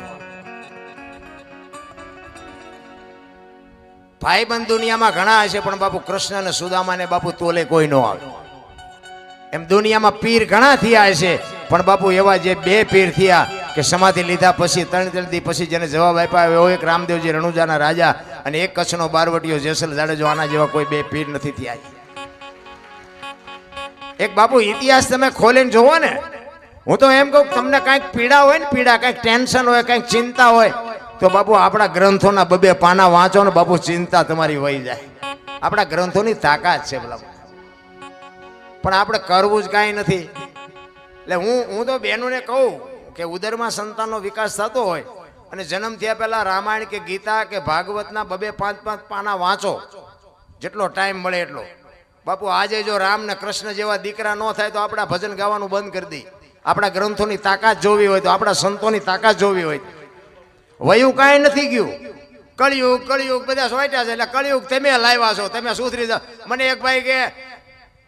ભાઈબંધ દુનિયામાં ઘણા હશે, પણ બાપુ કૃષ્ણ અને સુદામા ને બાપુ તોલે કોઈ ન આવે. એમ દુનિયામાં પીર ઘણા થયા હશે, પણ બાપુ એવા જે 2 પીર થયા કે સમાધિ લીધા પછી 3 દી પછી જેને જવાબ આપ્યા, એવો એક રામદેવજી રણુજાના રાજા અને એક કચ્છનો બારવટીયો જેસલ જાડેજો. આના જેવા કોઈ 2 પીર નથી થયા. એક બાપુ ઇતિહાસ તમે ખોલીને જોવો ને, હું તો એમ કહું તમને કાંઈક પીડા હોય ને, પીડા કાંઈક ટેન્શન હોય, કાંઈક ચિંતા હોય, તો બાપુ આપણા ગ્રંથોના 2 પાના વાંચો ને બાપુ ચિંતા તમારી વહી જાય. આપણા ગ્રંથોની તાકાત છે ભલા, પણ આપણે કરવું જ કાંઈ નથી. એટલે હું તો બહેનોને કહું કે ઉદરમાં સંતાનનો વિકાસ થતો હોય અને જન્મ થયા પહેલા રામાયણ કે ગીતા કે ભાગવતના 2-5 પાના વાંચો, જેટલો ટાઈમ મળે એટલો. બાપુ આજે જો રામ ને કૃષ્ણ જેવા દીકરા ન થાય તો આપણા ભજન ગાવાનું બંધ કરી દઈએ. આપણા ગ્રંથોની તાકાત જોવી હોય તો, આપણા સંતોની તાકાત જોવી હોય, વયું કાંઈ નથી ગયું. કળિયુગ બધા સોટ્યા છે. એટલે કળિયુગ તમે લાવ્યા છો, તમે સુધરી જાઓ. મને એક ભાઈ કે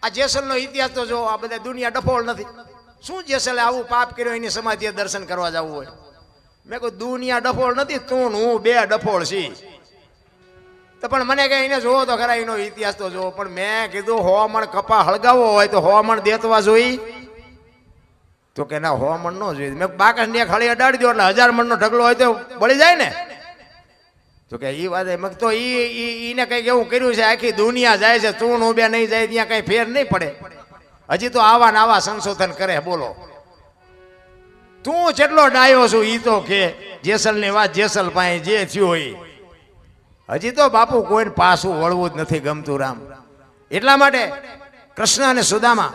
આ જેસલનો ઇતિહાસ તો જો, આ બધા દુનિયા ડફોળ નથી. શું જેસલે આવું પાપ કર્યો એની સમાધિએ દર્શન કરવા જવું હોય? મેં કહ્યું દુનિયા ડફોળ નથી, તું હું 2 ડફોળ છી. તો પણ મને કે એને જોવો તો ખરા, એનો ઇતિહાસ તો જોવો. પણ મેં કીધું 100 મણ કપા હળગાવો હોય તો 100 મણ દેતવા જોઈ? તો કે ના 100 મણ ન જોઈએ. મેં બાકસની એક હળી અડાડી દો એટલે 1000 મણનો ઢગલો હોય તો બળી જાય ને. તો કે એ વાત મેં તો એને કંઈક એવું કર્યું છે, આખી દુનિયા જાય છે, તું હું 2 નહીં જાય ત્યાં કઈ ફેર નહીં પડે. હજી તો આવા ને આવા સંશોધન કરે. બોલો તું જેટલો ડાયો છું ઈ તો કે જેસલની વાત જેસલ પાસે જે થયું હોય. હજી તો બાપુ કોઈને પાછું વળવું જ નથી ગમતું રામ. એટલા માટે કૃષ્ણ અને સુદામા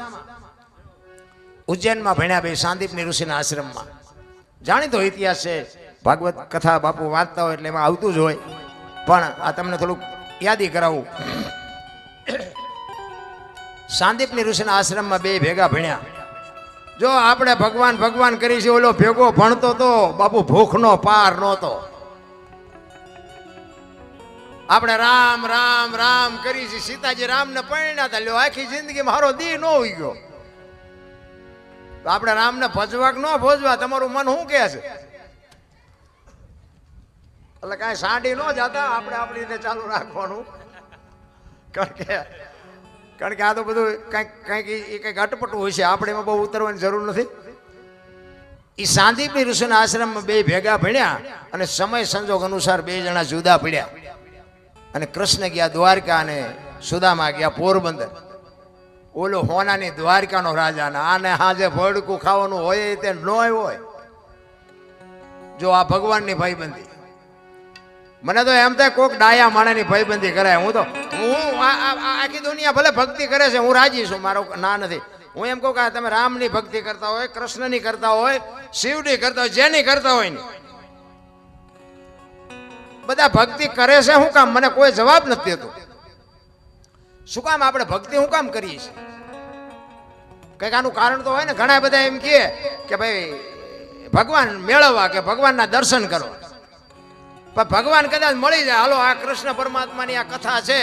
ઉજ્જૈનમાં ભણ્યા બે સાંદીપની ઋષિના આશ્રમમાં. જાણીતો ઇતિહાસ છે, ભાગવત કથા બાપુ વાંચતા હોય એટલે એમાં આવતું જ હોય, પણ આ તમને થોડુંક યાદી કરાવું. સાંદીપની ઋષિના આશ્રમમાં બે ભેગા ભણ્યા. જો આપણે ભગવાન ભગવાન કરી છે, ઓલો ભેગો ભણતો તો બાપુ ભૂખનો પાર નહોતો. આપણે રામ રામ રામ કરી છે. સીતાજી રામને પરણ્યા હતા, લ્યો આખી જિંદગી મારો દી ન હોઈ ગયો. તો આપણે રામને ભજવા કે ન ભજવા, તમારું મન શું કહે છે? એટલે કાંઈ સાંડી ન જતા, આપણે આપણી રીતે ચાલુ રાખવાનું. કારણ કે આ તો બધું કંઈક અટપટું હોય છે, આપણે એમાં બહુ ઉતરવાની જરૂર નથી. એ સાંદીપની ઋષિના આશ્રમમાં બે ભેગા ભણ્યા અને સમય સંજોગ અનુસાર બે જણા જુદા પડ્યા. અને કૃષ્ણ ગયા દ્વારકા અને સુદામા ગયા પોરબંદર. ઓલો હોનાની દ્વારકાનો રાજા ને આને હાજે ભડકું ખાવાનું હોય તે ન હોય. જો આ ભગવાનની ભાઈબંધી, મને તો એમ થાય કોક ડાયા માણાની ભાઈબંધી કરાય. હું આખી દુનિયા ભલે ભક્તિ કરે છે, હું રાજી છું, મારો ના નથી. હું એમ કહું કે તમે રામની ભક્તિ કરતા હોય, કૃષ્ણની કરતા હોય, શિવની કરતા હોય, જેની કરતા હોય ને બધા ભક્તિ કરે છે શું કામ? મને કોઈ જવાબ નથી દેતો. શું કામ આપણે ભક્તિ શું કામ કરીએ છીએ? કઈક આનું કારણ તો હોય ને. ઘણા બધા એમ કહે કે ભાઈ ભગવાન મેળવવા કે ભગવાનના દર્શન કરો. પણ ભગવાન કદાચ મળી જાય, હાલો આ કૃષ્ણ પરમાત્માની આ કથા છે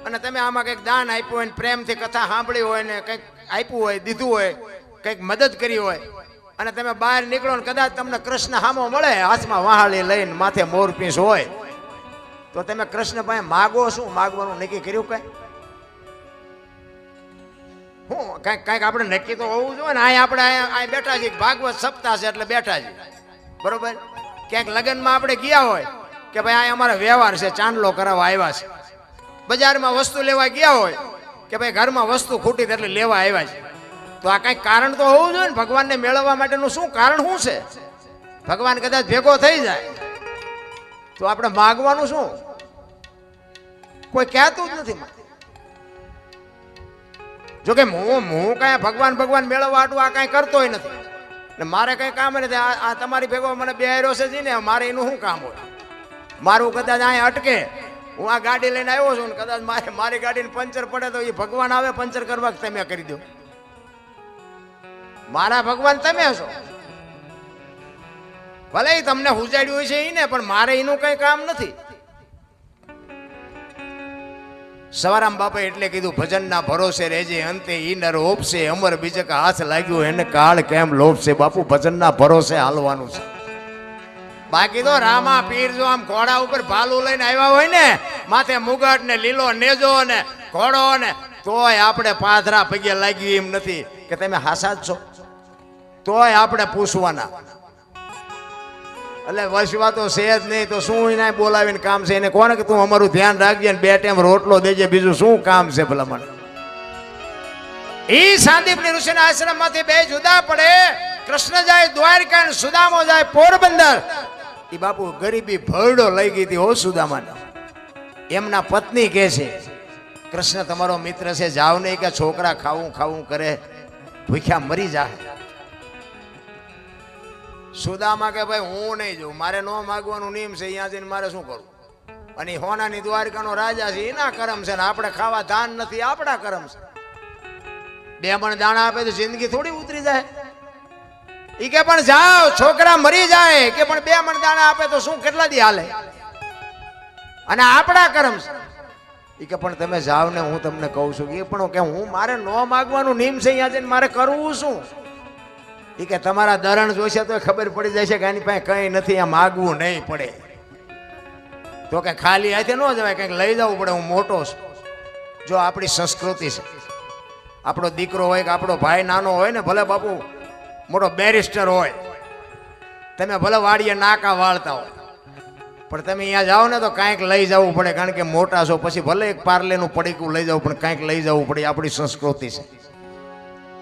અને તમે આમાં કંઈક દાન આપ્યું હોય ને પ્રેમથી કથા સાંભળી હોય ને કંઈક આપ્યું હોય, દીધું હોય, કંઈક મદદ કરી હોય અને તમે બહાર નીકળો ને કદાચ તમને કૃષ્ણ હામો મળે, હાથમાં વહાળી લઈને માથે મોરપીંછ હોય, તો તમે કૃષ્ણ પાસે માગો શું? માગવાનું નક્કી કર્યું કઈ? હું કંઈક આપણે નક્કી તો હોવું જોઈએ ને. આપણે અહીં બેઠા છીએ, ભાગવત સપ્તાહ છે એટલે બેઠા છીએ, બરોબર? ક્યાંક લગ્નમાં આપણે ગયા હોય કે ભાઈ આ અમારા વ્યવહાર છે, ચાંદલો કરાવવા આવ્યા છે. બજારમાં વસ્તુ લેવા ગયા હોય કે ભાઈ ઘરમાં વસ્તુ ખૂટી એટલે લેવા આવ્યા છે. તો આ કંઈક કારણ તો હોવું જોઈએ ને. ભગવાનને મેળવવા માટેનું શું કારણ શું છે? ભગવાન કદાચ ભેગો થઈ જાય તો આપણે માગવાનું શું? કોઈ કહેતું જ નથી. જોકે હું કાંઈ ભગવાન ભગવાન મેળવવા આટલું આ કાંઈ કરતોય નથી ને મારે કંઈ કામ નથી. આ તમારી ભેગો મને બેહાર્યો છે ને, મારે એનું શું કામ હોય? મારું કદાચ અહીંયા અટકે, હું આ ગાડી લઈને આવ્યો છું ને કદાચ મારી ગાડીને પંચર પડે તો એ ભગવાન આવે પંચર કરવા, તમે કરી દો. મારા ભગવાન તમે છો. ભલે તમને હુજાડ્યું હોય છે એને, પણ મારે એનું કઈ કામ નથી. સવારામ બાપા એટલે કીધું, ભજનના ભરોસે રહેજે, અંતે ઈ નર ઓપશે, અમર બીજક હાથ લાગ્યો એને કાળ કેમ લોપશે. બાપુ ભજનના ભરોસે હાલવાનું છે. બાકી તો રામા પીર જો આમ ઘોડા ઉપર ભાલું લઈને આવ્યા હોય ને, માથે મુગટ ને લીલો નેજો ને ઘોડો ને, તોય આપણે પાથરા પગે લાગ્યું એમ નથી કે તમે હાસા જ છો, તોય આપણે પૂછવાના. એટલે વસવા તો છે જ નહીં, તો શું એને બોલાવીને કામ છે? એને કોને કે તું અમારું ધ્યાન રાખજે ને 2 ટાઈમ રોટલો દેજે, બીજું શું કામ છે ભલા મને? ઈ સાંદીપની ઋષિના આશ્રમમાંથી બે જુદા પડે. કૃષ્ણ જાય દ્વારકા ને સુદામો જાય પોરબંદર. ઈ બાપુ ગરીબી ભરડો લઈ ગઈ હતી હો સુદામાને. એમના પત્ની કહે છે, કૃષ્ણ તમારો મિત્ર છે, જાવ નહીં કે છોકરા ખાવું ખાવું કરે, ભૂખ્યા મરી જાય. સુદામા કે ભાઈ હું નહીં જોઉં, મારે ન માગવાનું નિયમ છે, અહીંયા જઈને મારે શું કરવું? અને હોનાની દ્વારકાનો રાજા છે, એના કરમ છે ને આપણે ખાવા ધાન નથી, આપણા કરમ છે. 2 મણ દાણા આપે તો જિંદગી થોડી ઉતરી જાય? ઈ કે પણ જાઓ, છોકરા મરી જાય કે પણ 2 મણ દાણા આપે તો શું કેટલા દી હાલે? અને આપણા કરમ છે. ઈ કે પણ તમે જાઓ ને, હું તમને કહું છું એ પણ કે હું મારે ન માગવાનું નિયમ છે, અહીંયા જઈને મારે કરવું શું? ઈ કે તમારા દરણ જોશે તો ખબર પડી જાય છે કે આની પાસે કઈ નથી, આ માગવું નહીં પડે. તો કે ખાલી હાથે ન જવાય, કંઈક લઈ જવું પડે. હું મોટો છું. જો આપણી સંસ્કૃતિ છે, આપણો દીકરો હોય કે આપણો ભાઈ નાનો હોય ને, ભલે બાપુ મોટો બેરિસ્ટર હોય, તમે ભલે વાડીએ નાકા વાળતા હોય, પણ તમે અહીંયા જાઓ ને તો કાંઈક લઈ જવું પડે. કારણ કે મોટા છો, પછી ભલે એક પાર્લેનું પડીકું લઈ જવું પણ કાંઈક લઈ જવું પડે. આપણી સંસ્કૃતિ છે.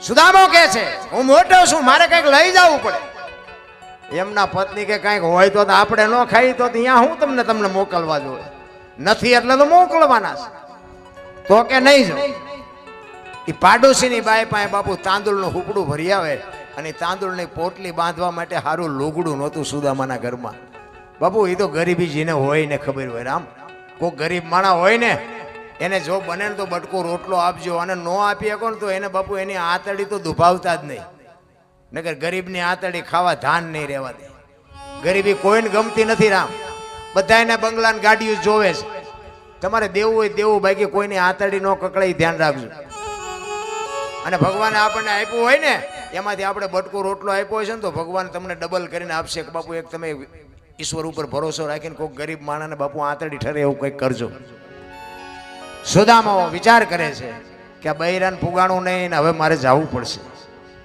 સુદામો કહે છે હું મોટો છું, મારે કંઈક લઈ જવું પડે. એમના પત્ની કે કાંઈક હોય તો આપણે ન ખાઈ તો ત્યાં હું તમને મોકલવા જોઈએ નથી એટલે તો મોકલવાના છે તો કે નહીં જો એ પાડોશીની બાઈ પાસે બાપુ તાંદુળનું હુપડું ભરી આવે અને તાંદુળની પોટલી બાંધવા માટે સારું લુગડું નહોતું સુદામાના ઘરમાં બાપુ એ તો ગરીબી જેને હોય ને ખબર હોય રામ કોઈ ગરીબ માણા હોય ને એને જો બને ને તો બટકો રોટલો આપજો અને ન આપી શકો ને તો એને બાપુ એની આતડી તો દુભાવતા જ નહીં નકર ગરીબની આતડી ખાવા ધાન નહીં રહેવા દે ગરીબી કોઈને ગમતી નથી રામ બધાને બંગલા ને ગાડીઓ જોવે છે તમારે દેવું હોય દેવું બાકી કોઈની આતડી ન કકડાઈ ધ્યાન રાખજો અને ભગવાને આપણને આપ્યું હોય ને એમાંથી આપણે બટકો રોટલો આપ્યો હોય છે ને તો ભગવાન તમને ડબલ કરીને આપશે કે બાપુ એક તમે ઈશ્વર ઉપર ભરોસો રાખીને કોઈ ગરીબ માણસને બાપુ આતડી ઠરે એવું કંઈક કરજો સુદામા વિચાર કરે છે કે આ બૈરાન ફુગાણું નહીં ને હવે મારે જવું પડશે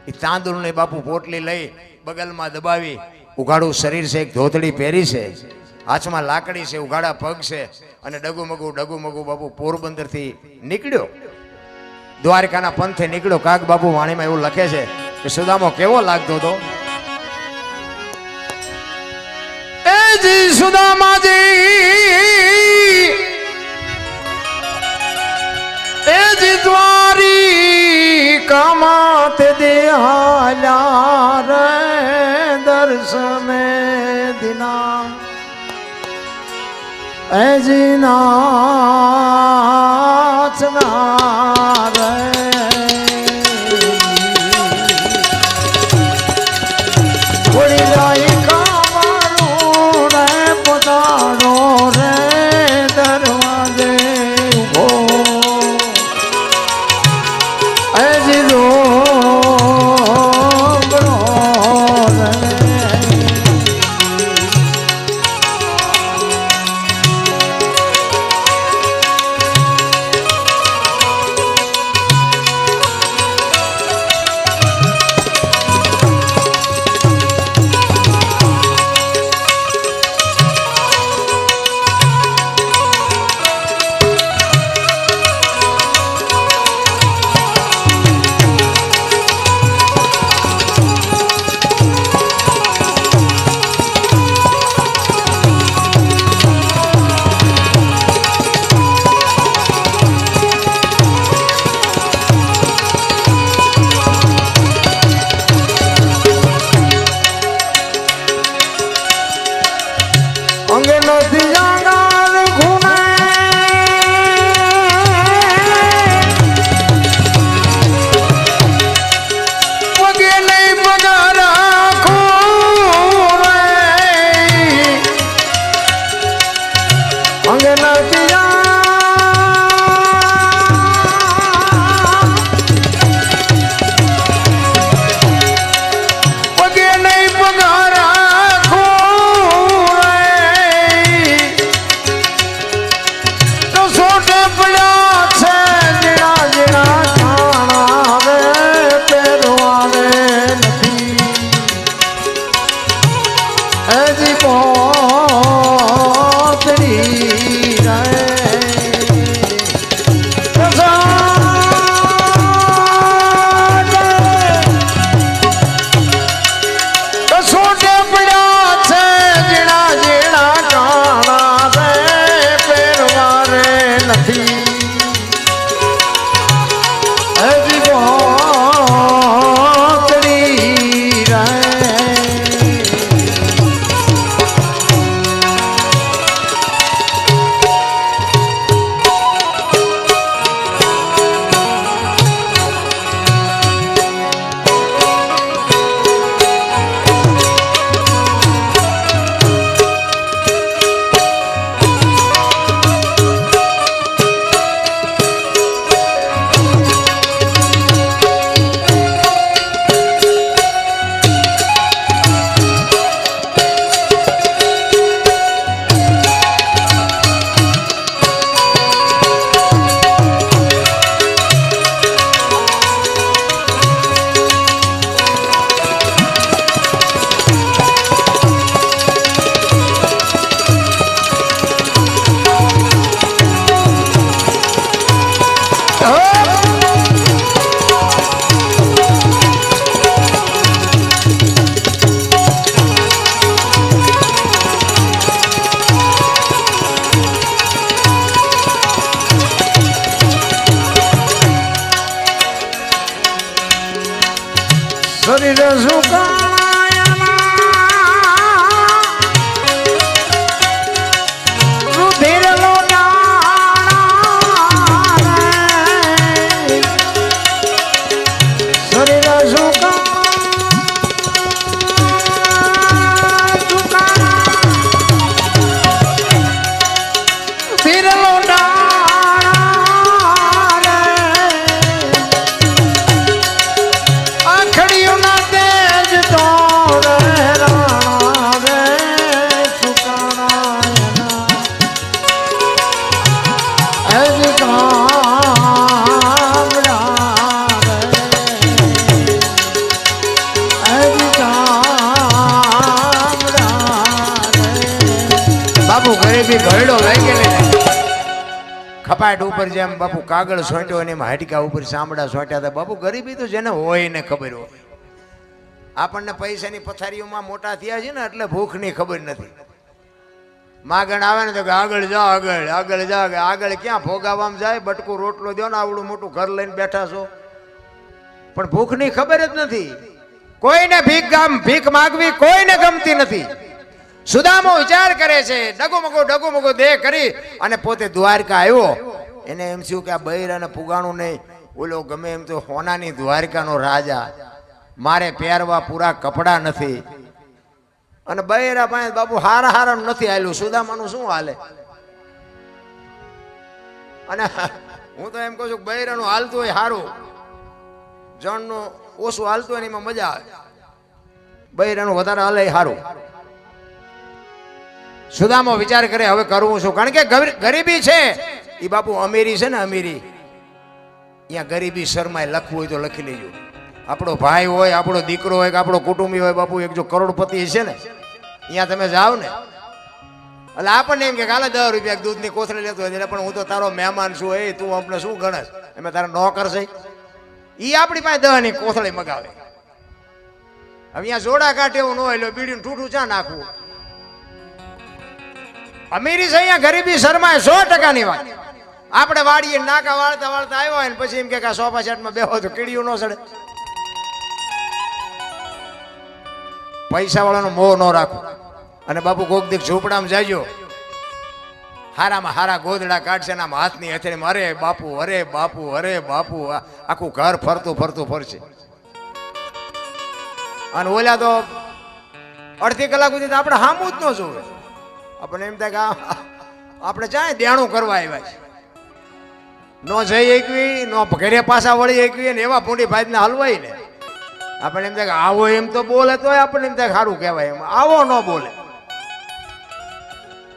એ તાંદુળની બાપુ પોટલી લઈ બગલમાં દબાવી ઉઘાડું શરીર છે એક ધોતડી પહેરી છે હાથમાં લાકડી છે ઉઘાડા પગ છે અને ડગુમગુ બાપુ પોરબંદરથી નીકળ્યો દ્વારકાના પંથે નીકળ્યો કાક બાપુ વાણીમાં એવું લખે છે કે સુદામો કેવો લાગતો હતો એ જી સુદામાજી એ જી દ્વારિકામાં તે દેહાલ્યા રે દર્શને દિના એ જી નાચના રે ઓડી જાય કામારું રે પોતાનો રે દરવાજે ઉભો એ જી રોગણો રે ખપાટ ઉપર જેમ બાપુ કાગળ સોંટ્યો અને એમાં હાડકા ઉપર ચામડા સોંટ્યા હતા. બાપુ ગરીબી તો જેને હોય ને ખબર હોય. આપણને પૈસાની પથારીઓમાં મોટા થયા છે ને એટલે ભૂખની ખબર નથી. માગણ આવે ને તો કે આગળ જા, આગળ આગળ જા. આગળ ક્યાં ભોગાવામાં જાય? બટકું રોટલો દો ને આવડું મોટું ઘર લઈને બેઠા છો, પણ ભૂખની ખબર જ નથી. કોઈને ભીખ માગવી કોઈને ગમતી નથી. સુદામો વિચાર કરે છે, ડગુમગો દેહ કરી અને પોતે દ્વારકા આવ્યો. એને એમ થયું કે આ બૈરાને પુગાણું નહીં, ઓલો ગમે એમ તો હોનાની દ્વારકાનો રાજા, મારે પહેરવા પૂરા કપડા નથી. અને બૈરા પાસે બાપુ હારા નથી હાલ્યું. સુદામાનું શું હાલે? અને હું તો એમ કહું છું બૈરાનું હાલતું હોય સારું, જણનું ઓછું હાલતું હોય ને એમાં મજા આવે. બૈરાનું વધારે હાલે સારું. સુદામો વિચાર કરે હવે કરવું શું? કારણ કે ગરીબી છે એ બાપુ અમીરી છે ને, અમીરી અહીંયા ગરીબી શર્માય લખવું હોય તો લખી લેજો. આપણો ભાઈ હોય, આપણો દીકરો હોય કે આપણો કુટુંબી હોય, બાપુ એક જો કરોડપતિ છે ને અહીંયા તમે જાઓ ને એટલે આપણને એમ કે કાલે 10 રૂપિયા દૂધની કોથળી લેતો હોય, પણ હું તો તારો મહેમાન છું, એ તું અમને શું ગણસ? અમે તારા નોકર છે. એ આપણી પાસે 10ની કોથળી મગાવે. હવે અહીંયા જોડા કાઢે એવું ન હોય, એટલે બીડીનું ઠૂઠું ચા નાખવું? અમીરી છે અહીંયા ગરીબી શર્માય 100%ની વાત. આપણે વાડીએ નાકા વાળતા આવ્યા હોય ને પછી એમ કે સોફા સેટમાં બેહો તો કીડીયું ન સડે. પૈસા વાળાનો મોહ ન રાખો. અને બાપુ કોક દીક ઝૂંપડામાં જાજો, હારામાં હારા ગોદડા કાઢશે ને હાથની હથેળીમાં અરે બાપુ અરે બાપુ અરે બાપુ આખું ઘર ફરતું ફરશે. અને ઓલા તો અડધી કલાક સુધી આપણે હામું જ ન જોવે. આપણને એમ થાય કે આપણે ચાય દેણું કરવા આવ્યા છે, ન જઈ એકવી ન ઘરે પાછા વળી એકવી ને એવા પૂંડી ભાઈને હલવાય ને આપણને એમ થાય કે આવો એમ તો બોલે તો આપણને એમ થાય સારું કહેવાય. એમ આવો ન બોલે.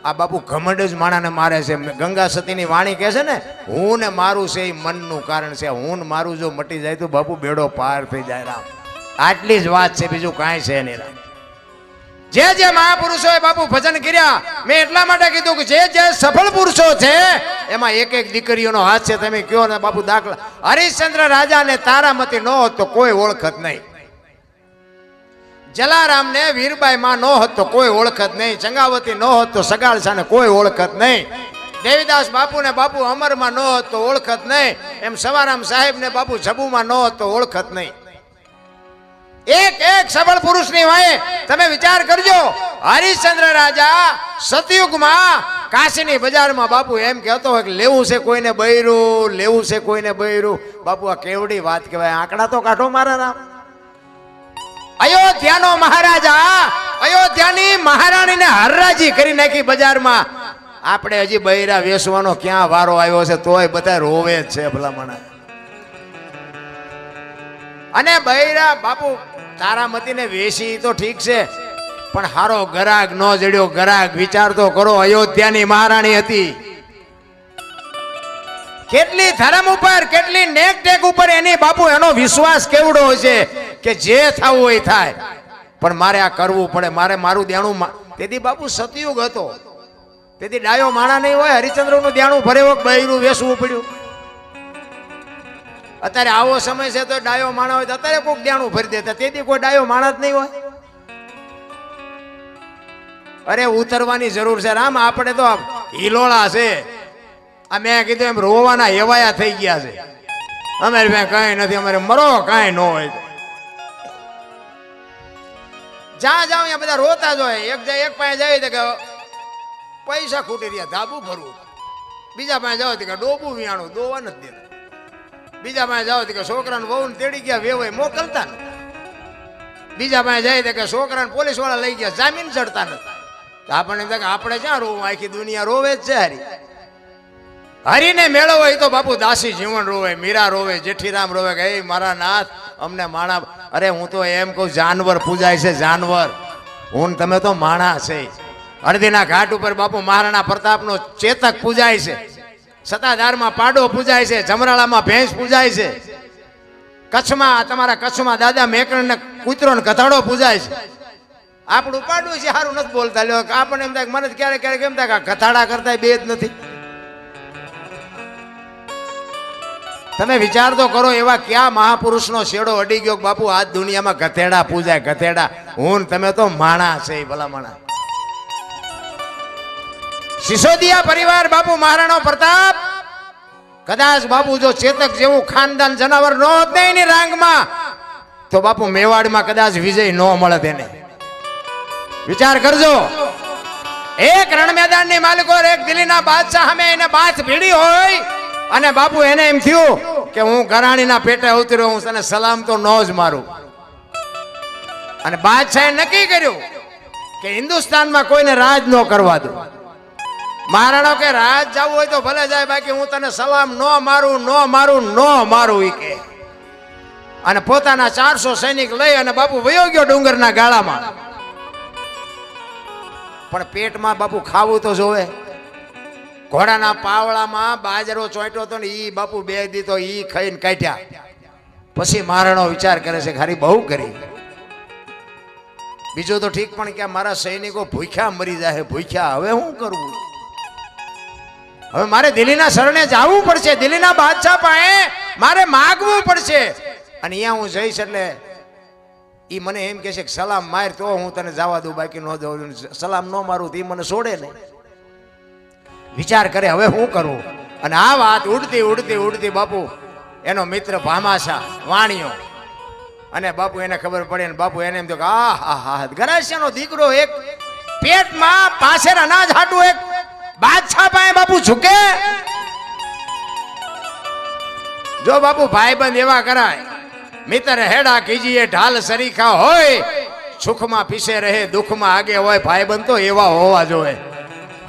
આ બાપુ ઘમંડ જ માણાને મારે છે. ગંગા સતીની વાણી કહે છે ને, હું ને મારું છે એ મનનું કારણ છે. હું ને મારું જો મટી જાય તો બાપુ બેડો પાર થઈ જાય. રામ આટલી જ વાત છે, બીજું કાંઈ છે નહીં. રામ જે મહાપુરુષોએ બાપુ ભજન કર્યા, મેં એટલા માટે કીધું કે જે સફળ પુરુષો છે એમાં એક દીકરીઓનો હાથ છે. તમે કયો ને બાપુ દાખલા, હરિશ્ચંદ્ર રાજા ને તારામતી ન હોત તો કોઈ ઓળખત નહીં. જલારામ ને વીરબાઈ માં ન હોત તો કોઈ ઓળખત નહીં. ચંગાવતી ન હોત તો સગાળસા ને કોઈ ઓળખત નહીં. દેવીદાસ બાપુ ને બાપુ અમરમાં ન હોત તો ઓળખત નહીં. એમ સવારામ સાહેબ ને બાપુ જબુમાં ન હોત તો ઓળખત નહીં. એક સફળ પુરુષની વાય તમે વિચાર કરજો. હરિશ્ચંદ્ર રાજા સતયુગમાં કાશીની બજારમાં બાપુ એમ કહેતો હોય કે લેવું છે કોઈને બૈરું, લેવું છે કોઈને બૈરું. બાપુ આ કેવડી વાત કહેવાય. આંકડા તો કાઢો મારા રામ. અયોધ્યાનો મહારાજા અયોધ્યાની મહારાણીને હરરાજી કરી નાખી બજારમાં. આપણે હજી બૈરા વેસવાનો ક્યાં વારો આવ્યો છે, તોય બધા રોવે જ છે ભલામણ. અને બૈરા બાપુ તારામતીને વેસી તો ઠીક છે, પણ હારો ગરાગ ન જડ્યો. ગરાગ વિચાર તો કરો, અયોધ્યાની મહારાણી હતી. કેટલી ધર્મ ઉપર, કેટલી નેક ટેક ઉપર એની બાપુ એનો વિશ્વાસ કેવડો હોય છે કે જે થવું હોય થાય, પણ મારે આ કરવું પડે, મારે મારું દેણું. તેથી બાપુ સતયુગ હતો, તેથી ડાયો માણા નહીં હોય. હરિશ્ચંદ્રનું દેણું ભરેવો બૈરું વેસવું પડ્યું. અત્યારે આવો સમય છે તો ડાયો માણા હોય તો અત્યારે કોઈક દેણું ભરી દેતા. તેથી કોઈ ડાયો માણા જ નહીં હોય. અરે ઉતરવાની જરૂર છે રામ. આપણે તો હિલોળા છે. આ મેં કીધું એમ રોવાના હેવાયા થઈ ગયા છે. અમારે કઈ નથી, અમારે મરો કાંઈ ન હોય. જ્યાં જાવ ત્યાં બધા રોતા જ હોય. એક પાસે જાય તો કે પૈસા ખૂટી રહ્યા, ધાબુ ભરવું. બીજા પાસે જાવ કે ડોબું વિયાણું, દોવા નથી દેતા. બીજા પાસે જાવ કે છોકરાને વહુને તેડી ગયા, વેવાય મોકલતા નથી. બીજા પાસે જાય કે છોકરાને પોલીસ વાળા લઈ ગયા, જામીન ચડતા નથી. આપણને એમ થાય કે આપણે ક્યાં રોવું, આખી દુનિયા રોવે જ છે. હરીને મેળો હોય તો બાપુ દાસી જીવન રોવે, મીરા રોવે, જેઠીરામ રોવે કે એ મારા નાથ અમને માણા. અરે હું તો એમ કહું જાનવર પૂજાય છે, જાનવર. હું તમે તો માણા છે. હળદીના ઘાટ ઉપર બાપુ મહારાણા પ્રતાપનો ચેતક પૂજાય છે, સતાધારમાં પાડો પૂજાય છે, જમરાળામાં ભેંસ પૂજાય છે, કચ્છમાં તમારા કચ્છમાં દાદા મેકરણ ને કૂતરો ને ગધાડો પૂજાય છે. આપણું પાડું છે સારું નથી બોલતા. લ્યો આપણને એમ થાય મને ક્યારેક ક્યારેક એમ થાય કે ગધાડા કરતા બે જ નથી. તમે વિચાર તો કરો, એવા ક્યાં મહાપુરુષનો શેડો અડી ગયો બાપુ આજ દુનિયામાં ગધેડા પૂજાય, ગધેડા. હું તમે તો માણા છે, ભલા માણા. સિસોદિયા પરિવાર બાપુ મહારાણો પ્રતાપ કદાચ બાપુ જો ચેતક જેવું ખાનદાન જનાવર ન હોત ને એની રાંગમાં, તો બાપુ મેવાડમાં કદાચ વિજય ન મળે તેને. વિચાર કરજો, એક રણ મેદાનની માલિકો એક દિલ્હીના બાદશાહ સામે એને બાથ ભીડી હોય અને બાપુ એને એમ થયું કે હું ગરાણીના પેટે ઉતર્યો, હું તને સલામ તો ન જ મારું. અને બાદશાહે નક્કી કર્યું કે હિન્દુસ્તાનમાં કોઈને રાજ ન કરવા દો. મહારાણો કે રાજ જવું હોય તો ભલે જાય, બાકી હું તને સલામ ન મારું, ન મારું, ન મારું ઈ કે. અને પોતાના 400 સૈનિક લઈ અને બાપુ વયો ગયો ડુંગરના ગાળામાં. પણ પેટમાં બાપુ ખાવું તો જોવે. ઘોડાના પાવળામાં બાજરો ચોંટ્યો હતો ને ઈ બાપુ 2 દી તો ઈ ખાઈને કાઢ્યા. પછી મહારાણો વિચાર કરે છે ખાલી બહુ કરી. બીજું તો ઠીક, પણ કે મારા સૈનિકો ભૂખ્યા મરી જાય, ભૂખ્યા. હવે શું કરવું? હવે મારે દિલ્હીના શરણે જવું પડશે, દિલ્હીના બાદશાહ પાસે મારે માગવું પડશે. અને અહીંયા હું જઈશ એટલે ઈ મને એમ કહે છે કે સલામ માર તો હું તને જવા દઉં, બાકી ન દઉં. સલામ ન મારું તો ઈ મને છોડે નહીં. વિચાર કરે હવે શું કરવું. અને આ વાત ઉડતી ઉડતી ઉડતી બાપુ એનો મિત્ર ભામાશા વાણિયો, અને બાપુ એને ખબર પડે ને બાપુ એને એમ તો આ ગરાસિયાનો દીકરો એક પેટમાં પાછળ અનાજ હાટું એક બાદશાહ પાસે બાપુ ઝૂકે. જો બાપુ ભાઈબંધ એવા કરાય, મિત્ર હેડા કીજીએ ઢાલ સરીખા હોય, સુખમાં પીસે રહે દુઃખમાં આગે હોય. ભાઈબંધ તો એવા હોવા જોઈએ.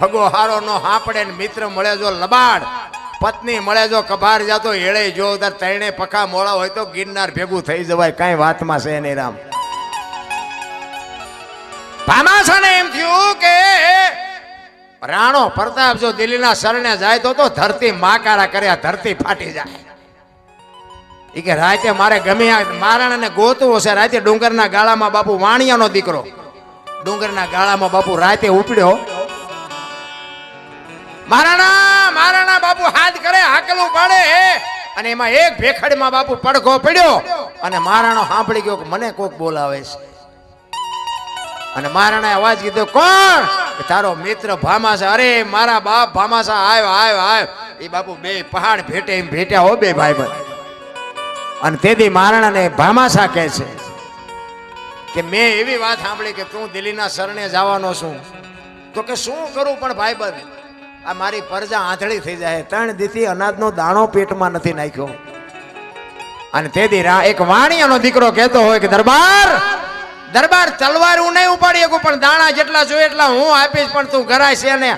હગો હારો નો હાંપડે ને મિત્ર મળે જો લબાડ, પત્ની મળે જો કભાર જાતો એળે જો ત્રણે પખા મોળા હોય તો ગિરનાર ભેગું થઈ જવાય. કઈ વાતમાં છે નહીં રામ. ભામાશાને એમ થયું કે રાણો પ્રતાપ જો દિલ્હીના શરણે જાય તો ધરતી માકારા કર્યા, ધરતી ફાટી જાય. એ કે રાતે મારે ગમે મારાને ગોતવો છે. રાતે ડુંગરના ગાળામાં બાપુ વાણિયાનો દીકરો ડુંગરના ગાળામાં બાપુ રાતે ઉપડ્યો. મહારાણા બાપુ હાથ કરે, હાકલું પાડે, અને એમાં એક ભેખડમાં બાપુ પડઘો પડ્યો. અને મહારાણો સાંભળી ગયો કે મને કોક બોલાવે છે. અને મહારાણાએ અવાજ કીધો, કોણ? તારો મિત્ર ભામાશા. અરે મારા બાપ ભામાશા, આવ આવ આવ. એ બાપુ બે પહાડ ભેટે એમ ભેટ્યા હો બે ભાઈ ભાઈ. અને તેથી મહારાણાને ભામાશા કહે છે કે મેં એવી વાત સાંભળી કે તું દિલ્હીના શરણે જવાનો છું. તો કે શું કરું પણ ભાઈબંધ, આ મારી પરજા આંધળી થઈ જાય. 3 દીથી અનાજનો દાણો પેટમાં નથી નાખ્યો. અને તેથી એક વાણિયાનો દીકરો કહેતો હોય કે દરબાર તલવાર હું નહીં ઉપાડી શકું, પણ દાણા જેટલા જોઈએ એટલા હું આપીશ. પણ તું ગરાય છે ને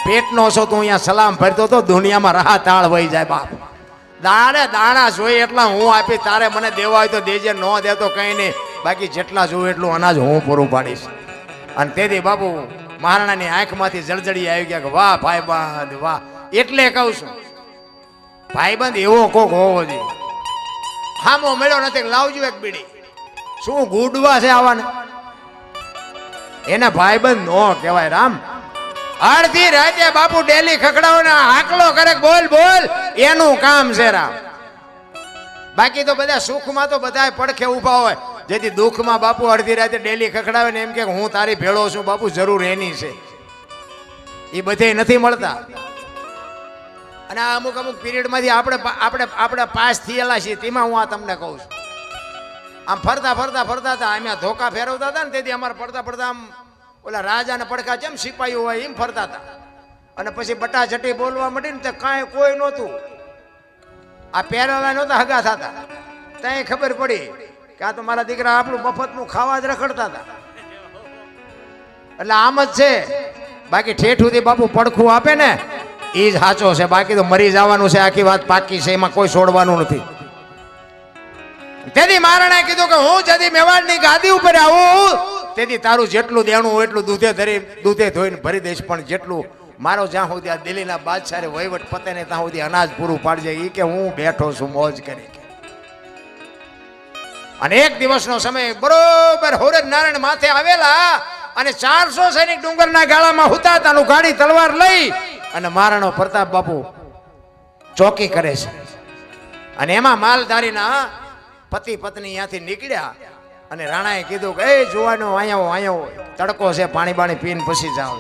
પેટનો છો, તું અહીંયા સલામ ભરતો તો દુનિયામાં રાહ તાળ વહી જાય. બાપ દાણા જોઈએ એટલા હું આપીશ. તારે મને દેવા હોય તો દેજે, ન દે તો કઈ નહીં. બાકી જેટલા જોવે એટલું અનાજ હું પૂરું પાડીશ. અને તેથી બાપુ મહારાણાની આંખમાંથી જળજળી આવી ગયા કે વાહ ભાઈબંધ વાહ. એટલે કહું છું ભાઈબંધ એવો કોક હોવો જોઈએ. હામો મળ્યો નથી, લાવજો એક બીડી. શું ગુડવા છે આવાને? એને ભાઈબંધ નો કહેવાય રામ. અડધી રાતે બાપુ ડેલી ખખડાવો ને હાકલો કરે, બોલ બોલ, એનું કામ છે રામ. બાકી તો બધા સુખમાં તો બધા પડખે ઉભા હોય, જેથી દુઃખમાં બાપુ અડધી રાતે ડેલી ખખડાવે ને એમ કે હું તારી ભેળો છું. બાપુ જરૂર એની છે, એ બધે નથી મળતા. અને આ અમુક પીરિયડમાંથી આપણે પાસ થયેલા છીએ, તેમાં હું આ તમને કહું છું. આમ ફરતા ફરતા ફરતા હતા, અમે ધોકા ફેરવતા હતા ને તેથી અમારે પડતા પડતા આમ ઓલા રાજાને પડખા જેમ સિપાહીઓ હોય એમ ફરતા હતા. અને પછી બટાચટી બોલવા માંડી ને તે કાંઈ કોઈ નહોતું, આ પહેરવા નહોતા હગા થતા. ત્યાં ખબર પડી કે આ તો મારા દીકરા આપણું મફતનું ખાવા જ રખડતા હતા. એટલે આમ જ છે, બાકી ઠેઠ સુધી બાપુ પડખું આપે ને એ જ સાચો છે, બાકી તો મરી જવાનું છે. આખી વાત પાકી છે, એમાં કોઈ છોડવાનું નથી. તેથી મહારાણાએ કીધું કે હું જદી મેવાડની ગાદી ઉપર આવું તેથી તારું જેટલું દેણું હોય એટલું દૂધે ધોઈને ભરી દઈશ, પણ જેટલું મારો જ્યાં સુધી આ દિલ્હીના બાદશાહે વહીવટ પતે ને ત્યાં સુધી અનાજ પૂરું પાડજે. એ કે હું બેઠો છું મોજ કરી. અને એક દિવસનો સમય બરોબર હોરજ નારાયણ માથે આવેલા અને 400 સૈનિક ડુંગરના ગાળામાં હુતા તાનું ગાડી તલવાર લઈ અને મહારાણો પ્રતાપ બાપુ ચોકી કરે છે. અને એમાં માલધારીના પતિ પત્ની ત્યાંથી નીકળ્યા અને રાણાએ કીધું કે એ જુવાનો આયો તડકો છે, પાણી બાણી પીને પછી જાઓ.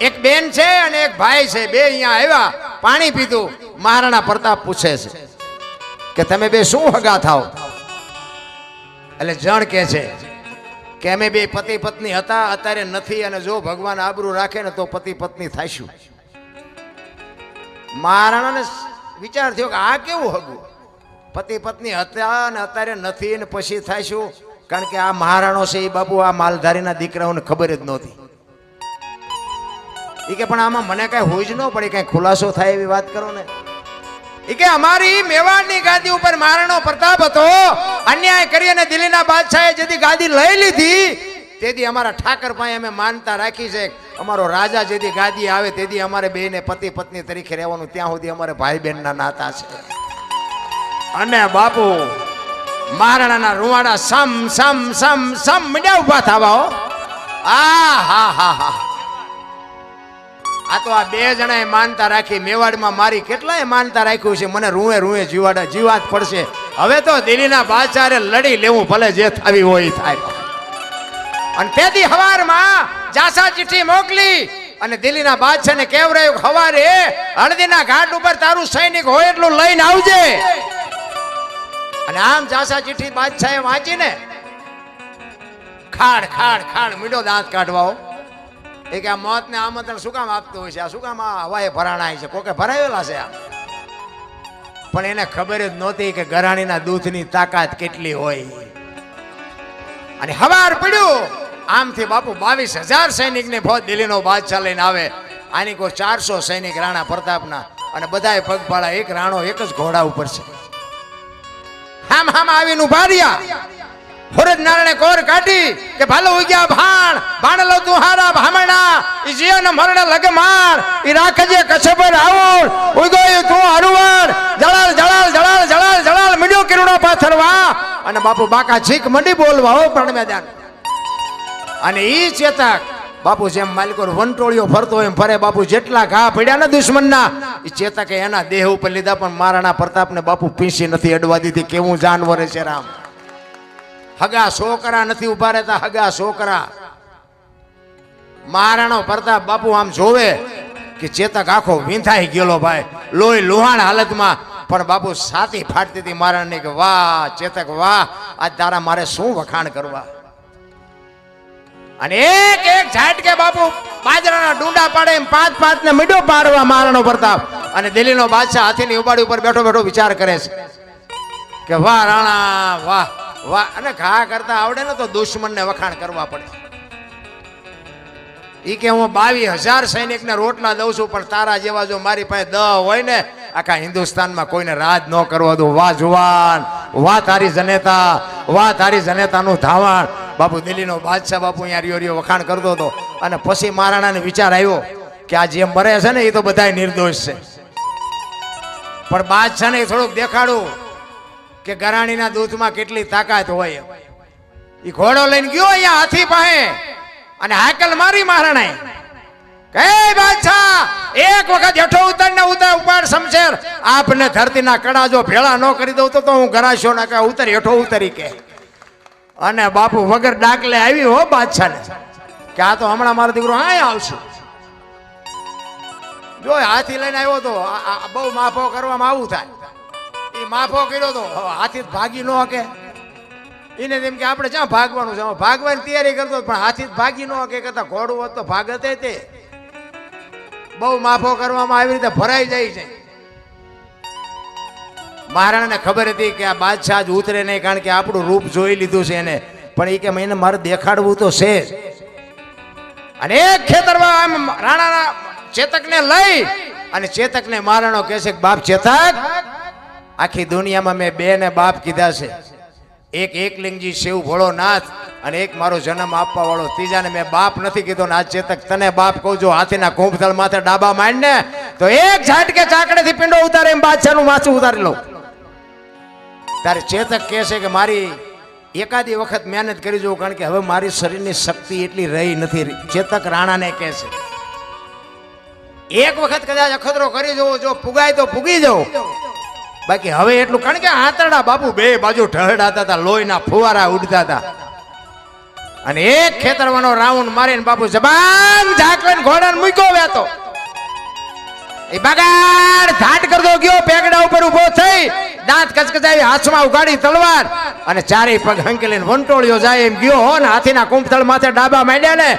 એક બેન છે અને એક ભાઈ છે, બે અહીંયા આવ્યા, પાણી પીધું. મહારાણા પ્રતાપ પૂછે છે કે તમે બે શું હગા થાવ? એટલે જણ કે છે કે અમે બે પતિ પત્ની હતા, અત્યારે નથી, અને જો ભગવાન આબરૂ રાખે ને તો પતિ પત્ની થાઈશું. મહારાણાને વિચાર થયો કે આ કેવું હગું? પતિ પત્ની હતા અને અત્યારે નથી ને પછી થાઈશું? કારણ કે આ મહારાણો છે એ બાપુ આ માલધારીના દીકરાઓને ખબર જ નહોતી. એ કે પણ આમાં મને કઈ હોય જ ન પડે, કઈ ખુલાસો થાય એવી વાત કરો ને. એ કે અમારી મેવાડની ગાદી ઉપર મહારાણો પ્રતાપ હતો, અન્યાય કરી અને દિલ્હીના બાદશાહે જેથી ગાદી લઈ લીધી તેથી અમારા ઠાકર પાસે અમે માનતા રાખી છે. અમારો રાજા જેથી ગાદી આવે તેથી અમારે બેને પતિ પત્ની તરીકે રહેવાનું, ત્યાં સુધી અમારે ભાઈ બહેનના નાતા છે. અને બાપુ મહારાણાના રૂવાડા સમ સમ સમ સમ મીડિયા ઉભા થવા. આ હા હા હા, આ તો આ બે જણાએ માનતા રાખી. મેવાડમાં મારી કેટલાય માનતા રાખ્યું છે, મને રૂએ રૂએ જીવાત પડશે. હવે તો દિલ્હીના બાદશાહે લડી લેવું, ભલે જે થાવી હોય થાય. અને તેથી હવારમાં જાસા ચિઠ્ઠી મોકલી અને દિલ્હીના બાદશાહને કહેવરાયું હવારે હળદીના ઘાટ ઉપર તારું સૈનિક હોય એટલું લઈને આવજે. અને આમ જાસા ચિઠ્ઠી બાદશાહે વાંચીને ખાડ ખાડ ખાડ મીઠો દાંત કાઢવાઓ. એ કે આ મોતને આમંત્રણ શું કામ આપતું હોય છે? આ શું કામ આ હવાએ ભરાણાય છે? કોકે ભરાયેલા છે આ? પણ એને ખબર જ નહોતી કે ગરાણીના દૂધની તાકાત કેટલી હોય. અને હવાર પડ્યું આમથી બાપુ 22,000 સૈનિકને ફોજ દિલ્હીનો બાદશાહ લઈને આવે. આની કોઈ 400 સૈનિક રાણા પ્રતાપના, અને બધાએ પગપાળા. એક રાણો એક જ ઘોડા ઉપર છે. હામ હામ આવીને ઉભા રહ્યા. હોરજ નારાયણે કોર કાઢી કે ભાલો ઉગ્યા ભાણ ભાણલો તુહારા ભામણા ઈ જીવન મરણ લગે માર ઈ રાખજે કચ્છ આવું ઉગોય તું હરવડ જળાલ જળાલ જળાલ જળાલ જળાલ મીડિયો કિરણો પાથરવા. અને બાપુ બાકા છીક મંડી બોલવા હો પણ મેદાન. અને ઈ ચેતક બાપુ જેમ માલિકો વંટોળીઓ ફરતો એમ ફરે. બાપુ જેટલા ઘા પડ્યા ને દુશ્મનના, એ ચેતકે એના દેહ ઉપર લીધા, પણ મહારાણા પ્રતાપને બાપુ પીંસી નથી અડવા દીધી. કેવું જાનવર છે રામ! હગા છોકરા નથી ઉભા રહેતા, હગા છોકરા. મહારાણો પ્રતાપ બાપુ આમ જોવે કે ચેતક આખો વિંધાઈ ગયેલો ભાઈ, લોહી લુહાણ હાલતમાં. પણ બાપુ છાતી ફાટતી હતી મહારાણની કે વાહ ચેતક વાહ, આજ તારા મારે શું વખાણ કરવા. અને એક એક ઝાટકે બાપુ બાજરાના ડુંડા પાડે એમ 5-5 ને મીડો પાડવા મહારાણો પ્રતાપ. અને દિલ્હીનો બાદશાહ હાથીની ઉબાડી ઉપર બેઠો બેઠો વિચાર કરે છે કે વાહ રાણા વાહ વાહ. અને ઘા કરતા આવડે ને તો દુશ્મનને વખાણ કરવા પડે. ઈ કે હું 22,000 સૈનિકને રોટલા દઉં છું, પણ તારા જેવા જો મારી પાસે 10 હોય ને આખા હિન્દુસ્તાનમાં કોઈને રાજ ન કરવા દઉં. વાહ જુવાન, વાહ તારી જનેતા, વાહ તારી જનેતાનું ધાવણ. બાપુ દિલ્હીનો બાદશાહ બાપુ અહીંયા રિયો રિયો વખાણ કરતો હતો. અને પછી મહારાણાને વિચાર આવ્યો કે આ જે મરે છે ને એ તો બધા નિર્દોષ છે, પણ બાદશાહને થોડુંક દેખાડું કે ગરાણીના દૂધમાં કેટલી તાકાત હોય. એ ઘોડો લઈને ગયો અહીંયા હાથી પાસે અને હાકલ મારી મહારાણાએ કે બાદશાહ એક વખત હેઠો ઉતર ને ઉપાડ શમશેર. આપને ધરતીના કડા જો ભેળા ન કરી દઉં તો હું ગરાશો ના કે ઉતર હેઠો ઉતરી કે. અને બાપુ વગર ડાકલે આવી હો બાદશાહને કે આ તો હમણાં મારો દીકરો આય આવશે. જો હાથી લઈને આવ્યો તો બહુ માફો કરવામાં આવું થાય. એ માફો કર્યો તો હવે હાથી ભાગી ન હકે. એને તેમ કે આપણે ક્યાં ભાગવાનું છે, ભાગવાની તૈયારી કરતો પણ હાથી ભાગી ન હકે, કરતા ઘોડું હોત તો ભાગતે તે. બહુ માફો કરવામાં આવી રીતે ભરાઈ જાય છે. મહારાણાને ખબર હતી કે આ બાદશાહ જ ઉતરે નહીં, કારણ કે આપણું રૂપ જોઈ લીધું છે એને. પણ એ કે એને મારે દેખાડવું તો છે જ. અને એક ખેતરમાં આમ રાણાના ચેતકને લઈ અને ચેતકને મહારાણો કહે છે કે બાપ ચેતક, આખી દુનિયામાં મેં બે ને બાપ કીધા છે, એક એકલિંગજી શિવ ભોળોનાથ અને એક મારો જન્મ આપવા વાળો, ત્રીજાને મેં બાપ નથી કીધો. ને આ ચેતક તને બાપ કહું છું, હાથીના કુંભથળ માથે ડાબા માંડને તો એક ઝાટકે ચાકડેથી પિંડો ઉતારે એમ બાદશાહનું માથું ઉતારી લઉં. તારે ચેતક કહે છે કે મારી એકાદી વખત મહેનત કરી જોઉં, કારણ કે હવે મારી શરીરની શક્તિ એટલી રહી નથી. ચેતક રાણાને કહે છે એક વખત કદાચ અખતરો કરી જોવો, જો પુગાય તો પુગી જાઉં, બાકી હવે એટલું. કારણ કે આંતરડા બાપુ બે બાજુ ઢળડાતા હતા, લોહીના ફુવારા ઉડતા હતા. અને એક ખેતરવાનો રાઉન્ડ મારીને બાપુ જબાન ઝાકવીને ઘોડાને મૂક્યો વેતો. એ બગાડ ધાટ કરતો ગયો, પેગડા ઉપર ઉભો થઈ, દાંત કચકચાવી, હાથમાં ઉગાડી તલવાર અને ચારેય પગ હંકેલીને વંટોળિયો જાય એમ ગયો હો. ને હાથીના કુંભથળ માથે ડાબા માંડ્યા ને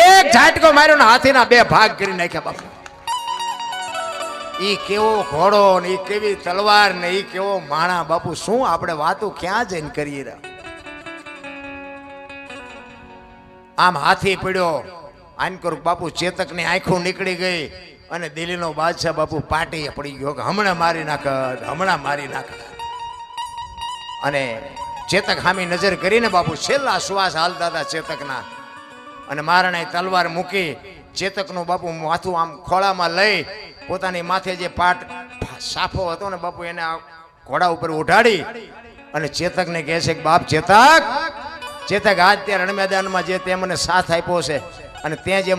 એક ઝાટકો માર્યો ને હાથીના બે ભાગ કરી નાખ્યા બાપુ. ઈ કેવો ઘોડો ને ઈ કેવી તલવાર ને ઈ કેવો માણા બાપુ, શું આપણે વાતો ક્યાં જઈને કરીએ રહ્યા. આમ હાથી પડ્યો આનકર બાપુ, ચેતકની આંખો નીકળી ગઈ અને દિલ્હીનો બાદશાહ બાપુ પાટીએ પડી ગયો કે હમણાં મારી નાખ, હમણાં મારી નાખ. અને ચેતક સામે નજર કરીને બાપુ છેલ્લા શ્વાસ હાલતા હતા ચેતકના. અને મહારાણાએ તલવાર મૂકી ચેતકનું બાપુ માથું આમ ખોળામાં લઈ પોતાની માથે જે પાટ સાફો હતો ને બાપુ એને ઘોડા ઉપર ઉઠાડી અને ચેતકને કહે છે કે બાપ ચેતક, ચેતક આજ તે રણ મેદાનમાં જે તે મને સાથ આપ્યો છે અને ત્યાં જે